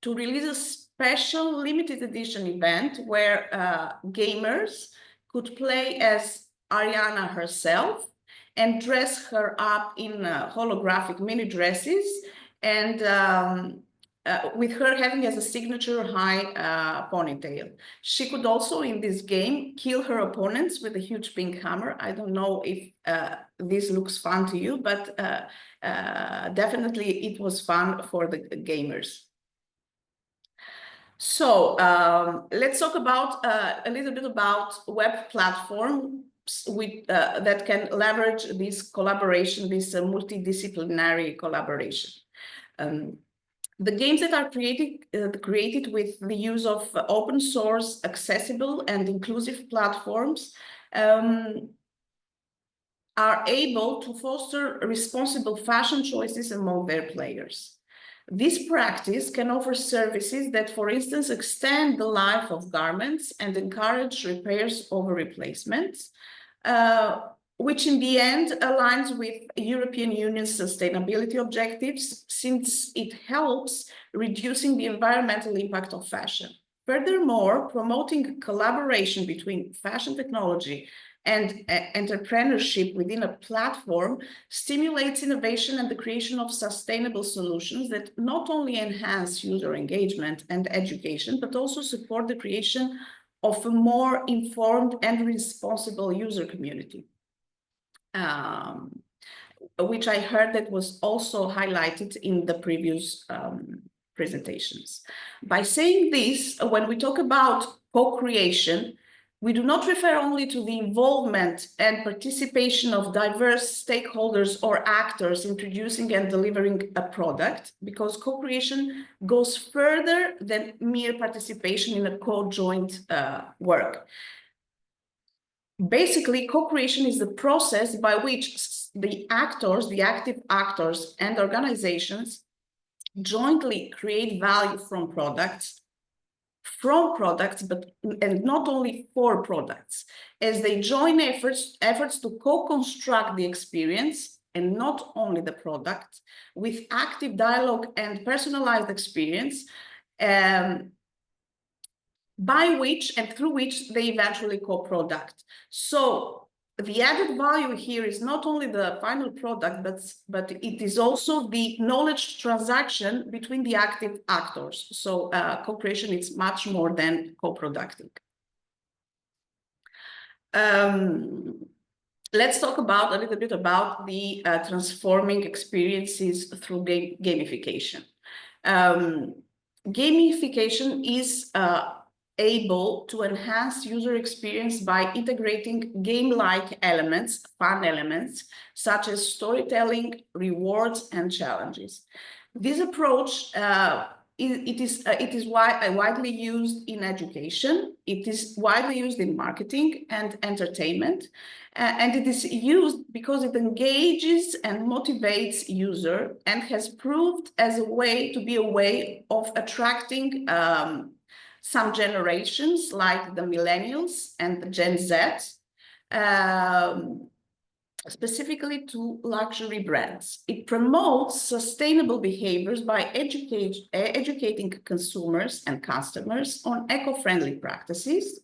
to release a special limited edition event where gamers could play as Ariana herself and dress her up in holographic mini dresses, and with her having as a signature high ponytail. She could also, in this game, kill her opponents with a huge pink hammer. I don't know if this looks fun to you, but definitely it was fun for the gamers. So let's talk about a little bit about web platforms that can leverage this collaboration, this multidisciplinary collaboration. The games that are created with the use of open source, accessible, and inclusive platforms are able to foster responsible fashion choices among their players. This practice can offer services that, for instance, extend the life of garments and encourage repairs over replacements, which in the end aligns with European Union's sustainability objectives, since it helps reducing the environmental impact of fashion. Furthermore, promoting collaboration between fashion technology and entrepreneurship within a platform stimulates innovation and the creation of sustainable solutions that not only enhance user engagement and education, but also support the creation of a more informed and responsible user community. Which I heard that was also highlighted in the previous presentations. By saying this, when we talk about co-creation, We do not refer only to the involvement and participation of diverse stakeholders or actors in producing and delivering a product, because co-creation goes further than mere participation in a co-joint work. Basically, co-creation is the process by which the actors, the active actors and organizations jointly create value from products, and not only for products, as they join efforts to co-construct the experience and not only the product, with active dialogue and personalized experience, by which and through which they eventually co-product. So the added value here is not only the final product, but it is also the knowledge transaction between the active actors. So co-creation is much more than co-producting. Let's talk about a little bit about the transforming experiences through gamification. Gamification is able to enhance user experience by integrating game-like elements, fun elements, such as storytelling, rewards, and challenges. This approach it is widely used in education. It is widely used in marketing and entertainment, and it is used because it engages and motivates user and has proved as a way of attracting some generations like the millennials and the Gen Z, specifically to luxury brands. It promotes sustainable behaviors by educating consumers and customers on eco-friendly practices.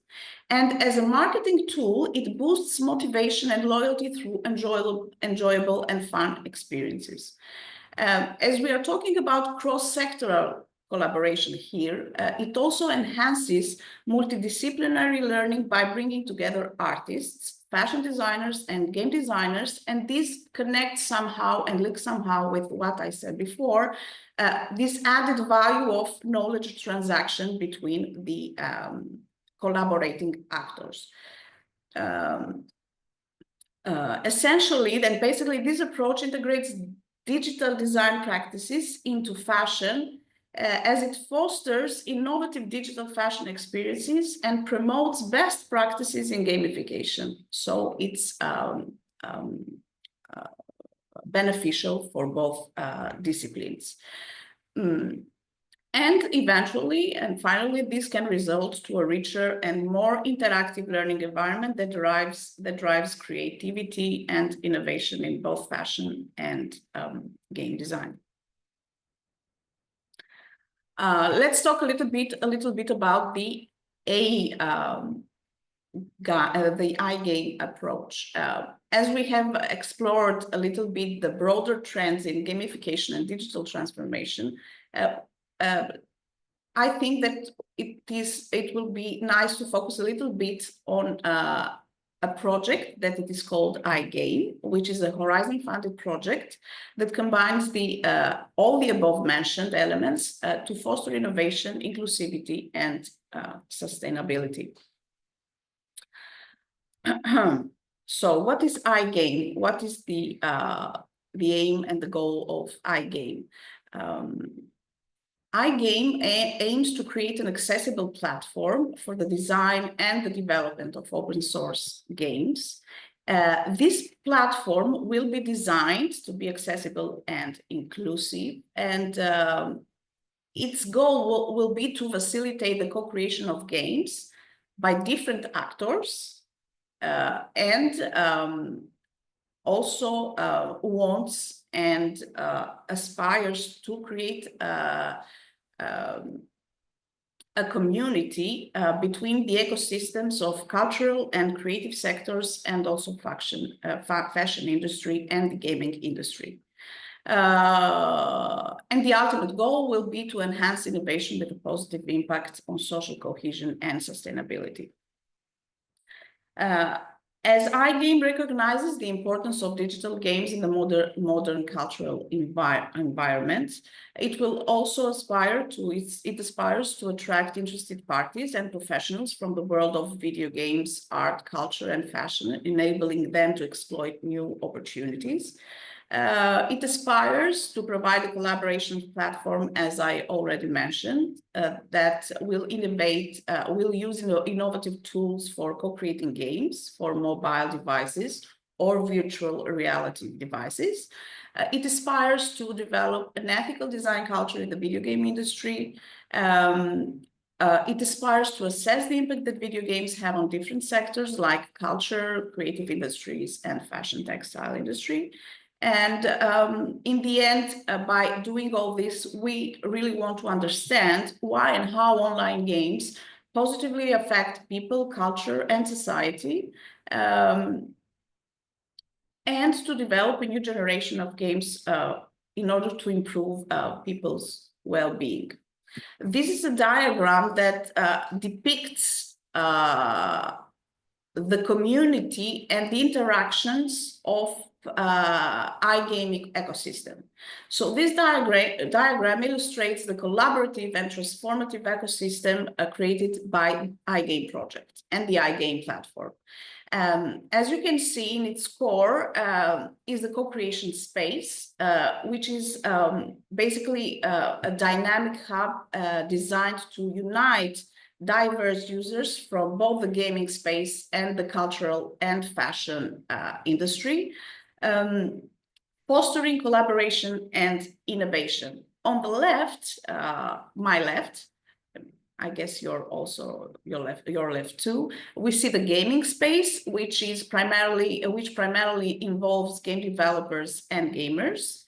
And as a marketing tool, it boosts motivation and loyalty through enjoyable and fun experiences. As we are talking about cross-sectoral collaboration here, it also enhances multidisciplinary learning by bringing together artists, fashion designers, and game designers, and this connects somehow and links somehow with what I said before, this added value of knowledge transaction between the collaborating actors. Essentially, then basically this approach integrates digital design practices into fashion, as it fosters innovative digital fashion experiences and promotes best practices in gamification. So it's beneficial for both disciplines. And eventually, and finally, this can result to a richer and more interactive learning environment that drives creativity and innovation in both fashion and game design. Let's talk a little bit about the iGame approach. As we have explored a little bit the broader trends in gamification and digital transformation, I think that it will be nice to focus a little bit on a project that it is called iGame, which is a Horizon-funded project that combines all the above mentioned elements to foster innovation, inclusivity, and sustainability. So, what is iGame? What is the aim and the goal of iGame? iGame aims to create an accessible platform for the design and the development of open source games. This platform will be designed to be accessible and inclusive, and its goal will be to facilitate the co-creation of games by different actors, and also wants and aspires to create a community between the ecosystems of cultural and creative sectors, and also fashion industry and the gaming industry. And the ultimate goal will be to enhance innovation with a positive impact on social cohesion and sustainability. As iGame recognizes the importance of digital games in the modern cultural environment, it will also it aspires to attract interested parties and professionals from the world of video games, art, culture, and fashion, enabling them to exploit new opportunities. It aspires to provide a collaboration platform, as I already mentioned, that will use innovative tools for co-creating games for mobile devices or virtual reality devices. It aspires to develop an ethical design culture in the video game industry. It aspires to assess the impact that video games have on different sectors like culture, creative industries, and fashion textile industry. And in the end, by doing all this, we really want to understand why and how online games positively affect people, culture, and society, and to develop a new generation of games in order to improve people's well-being. This is a diagram that depicts the community and the interactions of iGaming ecosystem. So this diagram illustrates the collaborative and transformative ecosystem created by iGame project and the iGame platform. As you can see, in its core is the co-creation space, which is basically a dynamic hub designed to unite diverse users from both the gaming space and the cultural and fashion industry, fostering collaboration and innovation. On the left, my left, I guess you're also your left too. We see the gaming space, which primarily involves game developers and gamers.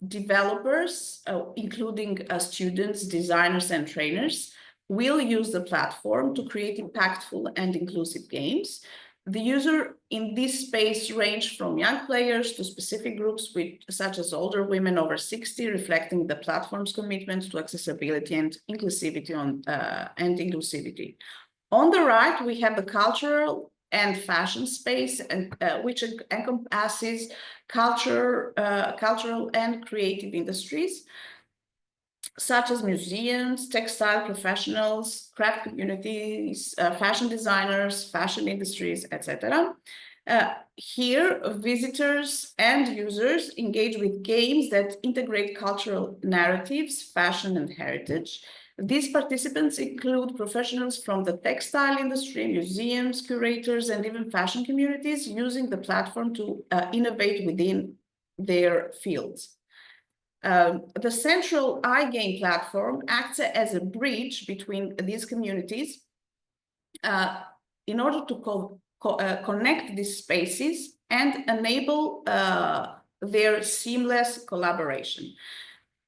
Developers, including students, designers, and trainers, will use the platform to create impactful and inclusive games. The user in this space range from young players to specific groups such as older women over 60, reflecting the platform's commitment to accessibility and inclusivity. On the right, we have the cultural and fashion space, and which encompasses cultural and creative industries, such as museums, textile professionals, craft communities, fashion designers, fashion industries, etc. Here, visitors and users engage with games that integrate cultural narratives, fashion, and heritage. These participants include professionals from the textile industry, museums, curators, and even fashion communities using the platform to innovate within their fields. The central iGame platform acts as a bridge between these communities in order to connect these spaces and enable their seamless collaboration.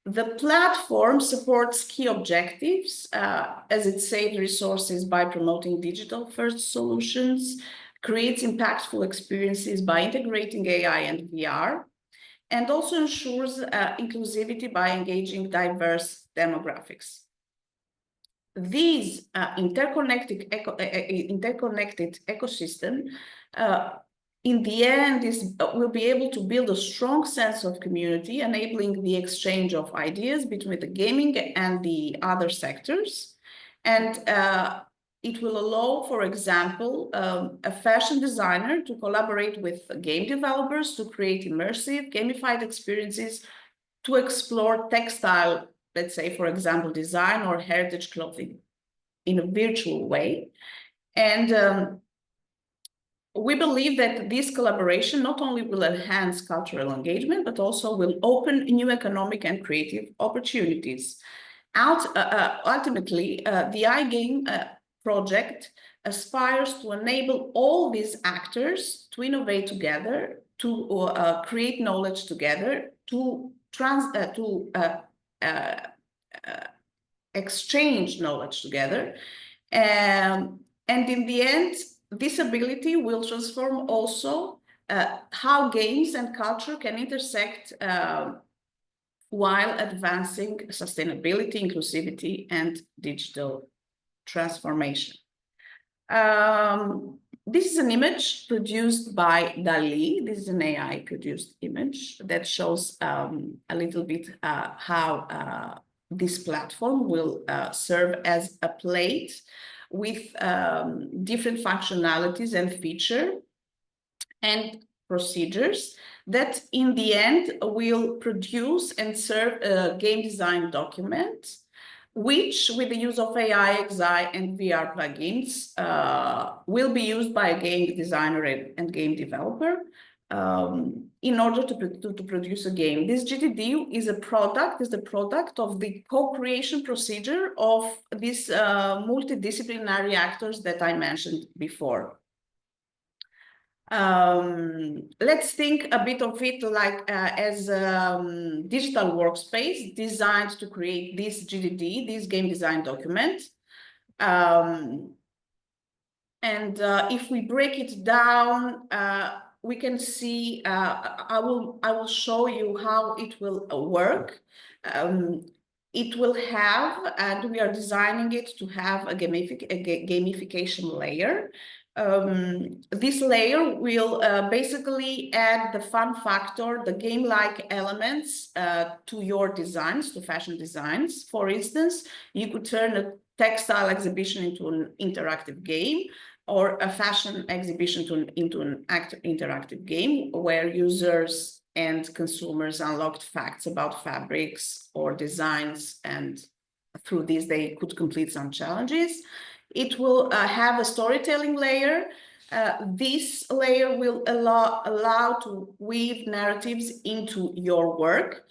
The platform supports key objectives as it saves resources by promoting digital-first solutions, creates impactful experiences by integrating AI and VR, and also ensures inclusivity by engaging diverse demographics. These interconnected ecosystem, in the end, will be able to build a strong sense of community, enabling the exchange of ideas between the gaming and the other sectors. And it will allow, for example, a fashion designer to collaborate with game developers to create immersive, gamified experiences to explore textile, let's say, for example, design or heritage clothing in a virtual way. And we believe that this collaboration not only will enhance cultural engagement, but also will open new economic and creative opportunities. Ultimately, the iGame project aspires to enable all these actors to innovate together, to create knowledge together, to exchange knowledge together. And in the end, this ability will transform also how games and culture can intersect while advancing sustainability, inclusivity, and digital transformation. This is an image produced by DALL-E. This is an AI-produced image that shows a little bit how this platform will serve as a plate with different functionalities and features and procedures that in the end will produce and serve a game design document, which with the use of AI, XI, and VR plugins will be used by a game designer and game developer in order to produce a game. This GDD is the product of the co-creation procedure of these multidisciplinary actors that I mentioned before. Let's think a bit of it like as a digital workspace designed to create this GDD, this game design document. If we break it down, we can see, I will show you how it will work. It will have, and we are designing it to have a gamification layer. This layer will basically add the fun factor, the game-like elements to your designs, to fashion designs. For instance, you could turn a textile exhibition into an interactive game, or a fashion exhibition into an interactive game where users and consumers unlocked facts about fabrics or designs, and through this they could complete some challenges. It will have a storytelling layer. This layer will allow to weave narratives into your work.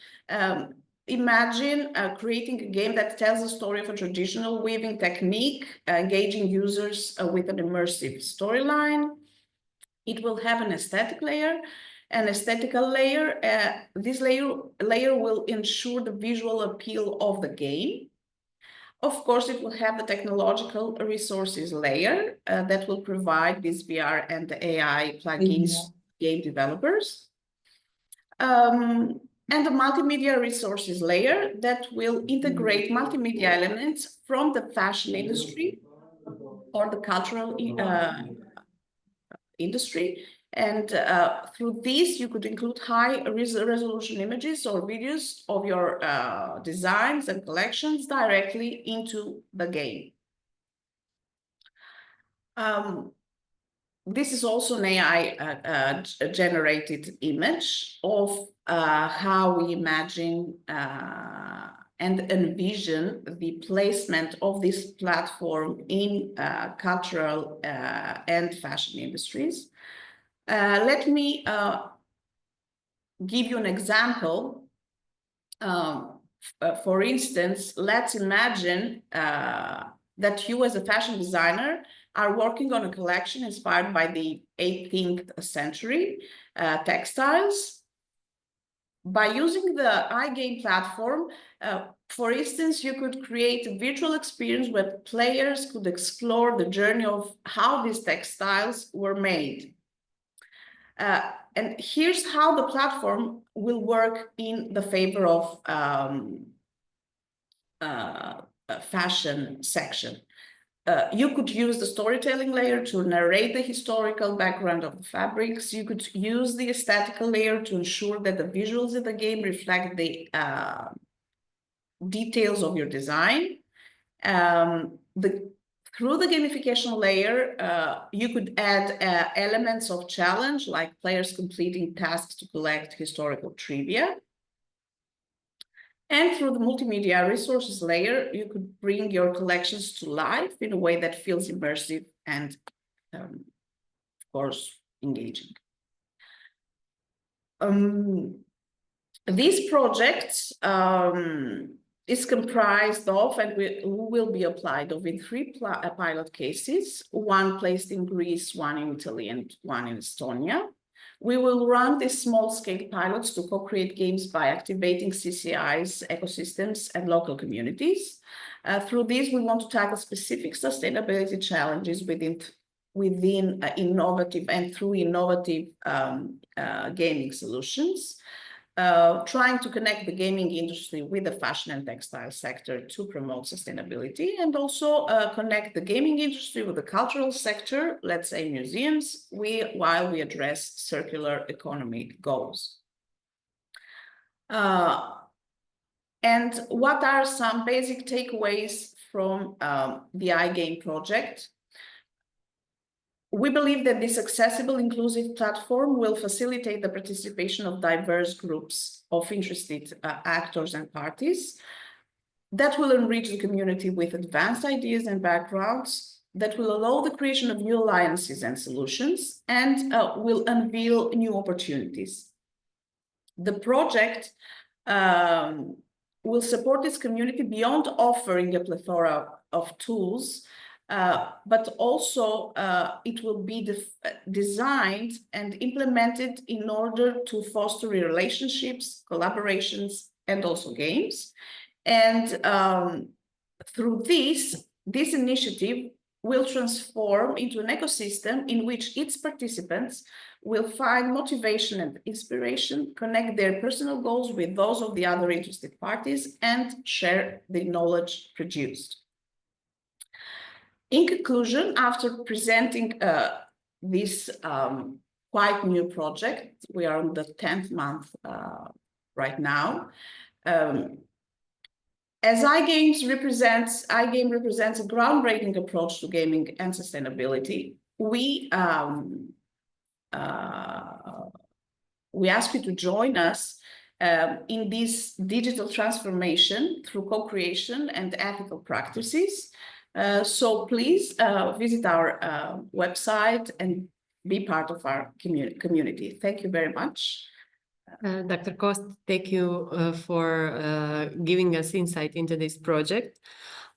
Imagine creating a game that tells the story of a traditional weaving technique, engaging users with an immersive storyline. It will have an aesthetic layer, an aesthetical layer. This layer will ensure the visual appeal of the game. Of course, it will have the technological resources layer that will provide these VR and the AI plugins to game developers. And the multimedia resources layer that will integrate multimedia elements from the fashion industry or the cultural industry. And through this, you could include high resolution images or videos of your designs and collections directly into the game. This is also an AI generated image of how we imagine and envision the placement of this platform in cultural and fashion industries. Let me give you an example. For instance, let's imagine that you as a fashion designer are working on a collection inspired by the 18th century textiles. By using the iGame platform, for instance, you could create a virtual experience where players could explore the journey of how these textiles were made. And here's how the platform will work in the favor of a fashion section. You could use the storytelling layer to narrate the historical background of the fabrics. You could use the aesthetical layer to ensure that the visuals of the game reflect the details of your design. Through the gamification layer, you could add elements of challenge, like players completing tasks to collect historical trivia. And through the multimedia resources layer, you could bring your collections to life in a way that feels immersive and, of course, engaging. These projects is comprised of, and will be applied in 3 pilot cases, one placed in Greece, one in Italy, and one in Estonia. We will run these small-scale pilots to co-create games by activating CCIs, ecosystems, and local communities. Through these, we want to tackle specific sustainability challenges within innovative and through innovative gaming solutions. trying to connect the gaming industry with the fashion and textile sector to promote sustainability, and also connect the gaming industry with the cultural sector, let's say museums, while we address circular economy goals. And what are some basic takeaways from the iGame project? We believe that this accessible, inclusive platform will facilitate the participation of diverse groups of interested actors and parties, that will enrich the community with advanced ideas and backgrounds, that will allow the creation of new alliances and solutions, and will unveil new opportunities. The project will support this community beyond offering a plethora of tools, but also it will be designed and implemented in order to foster relationships, collaborations, and also games. And through this initiative will transform into an ecosystem in which its participants will find motivation and inspiration, connect their personal goals with those of the other interested parties, and share the knowledge produced. In conclusion, after presenting this quite new project, we are in the 10th month right now. As iGame represents a groundbreaking approach to gaming and sustainability, we ask you to join us in this digital transformation through co-creation and ethical practices. So please visit our website and be part of our community. Thank you very much. Dr. Cost, thank you for giving us insight into this project.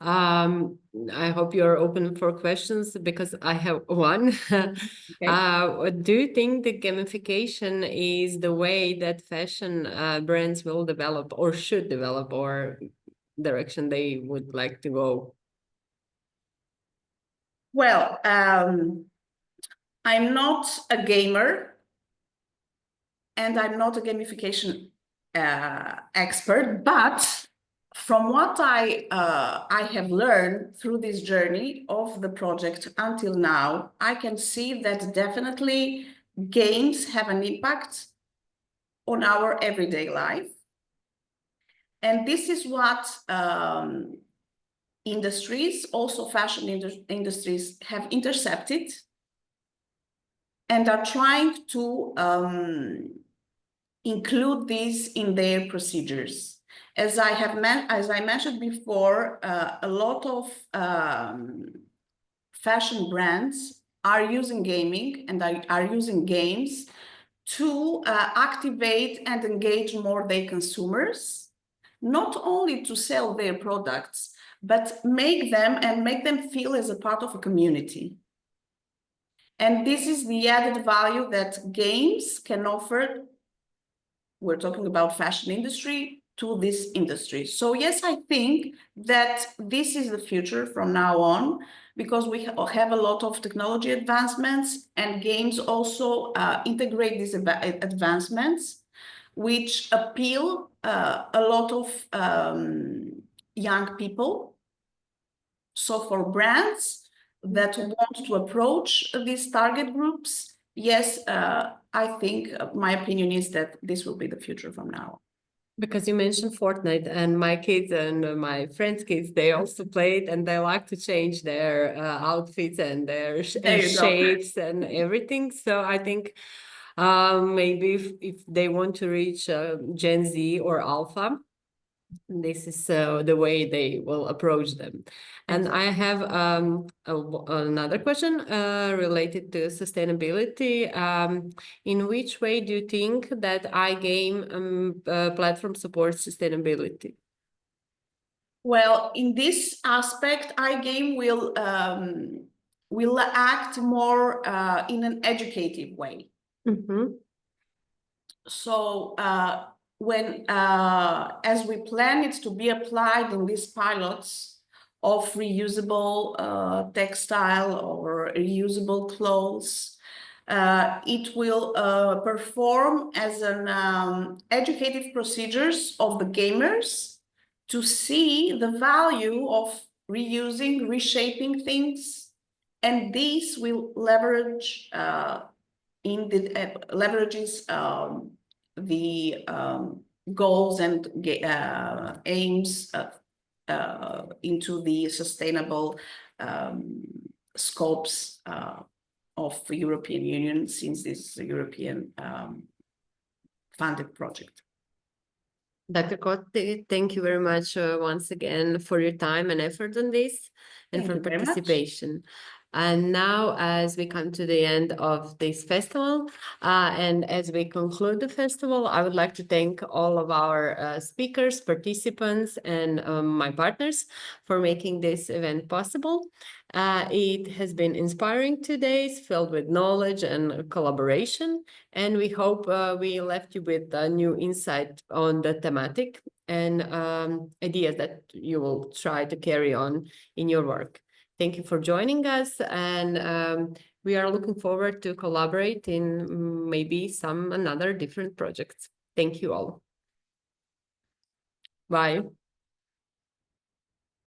I hope you're open for questions because I have one. Okay. Do you think the gamification is the way that fashion brands will develop or should develop, or direction they would like to go? Well, I'm not a gamer and I'm not a gamification expert, but from what I have learned through this journey of the project until now, I can see that definitely games have an impact on our everyday life. And this is what industries, also fashion industries, have intercepted and are trying to include this in their procedures. As I mentioned before, a lot of fashion brands are using gaming and are using games to activate and engage more their consumers, not only to sell their products, but make them feel as a part of a community. And this is the added value that games can offer. We're talking about fashion industry to this industry. So yes, I think that this is the future from now on, because we have a lot of technology advancements, and games also integrate these advancements, which appeal a lot of young people. So for brands that want to approach these target groups, yes, I think my opinion is that this will be the future from now on. Because you mentioned Fortnite, and my kids and my friends' kids, they also play it, and they like to change their outfits and their shapes and everything. So I think maybe if they want to reach Gen Z or Alpha, this is the way they will approach them. And I have another question related to sustainability. In which way do you think that iGame platform supports sustainability? Well, in this aspect, iGame will act more in an educative way. Mm-hmm. So when as we plan it to be applied in these pilots of reusable textile or reusable clothes, It will perform as an educative procedures of the gamers to see the value of reusing, reshaping things, and this will leverage leverages the goals and aims into the sustainable scopes of the European Union, since this is a European funded project. Dr. Cotti, thank you very much once again for your time and effort on this and Thank for you very much. participation. And now, as we come to the end of this festival, and as we conclude the festival, I would like to thank all of our speakers, participants, and my partners for making this event possible. It has been inspiring 2 days, filled with knowledge and collaboration, and we hope we left you with a new insight on the thematic and ideas that you will try to carry on in your work. Thank you for joining us, and we are looking forward to collaborate in maybe some another different projects. Thank you all. Bye.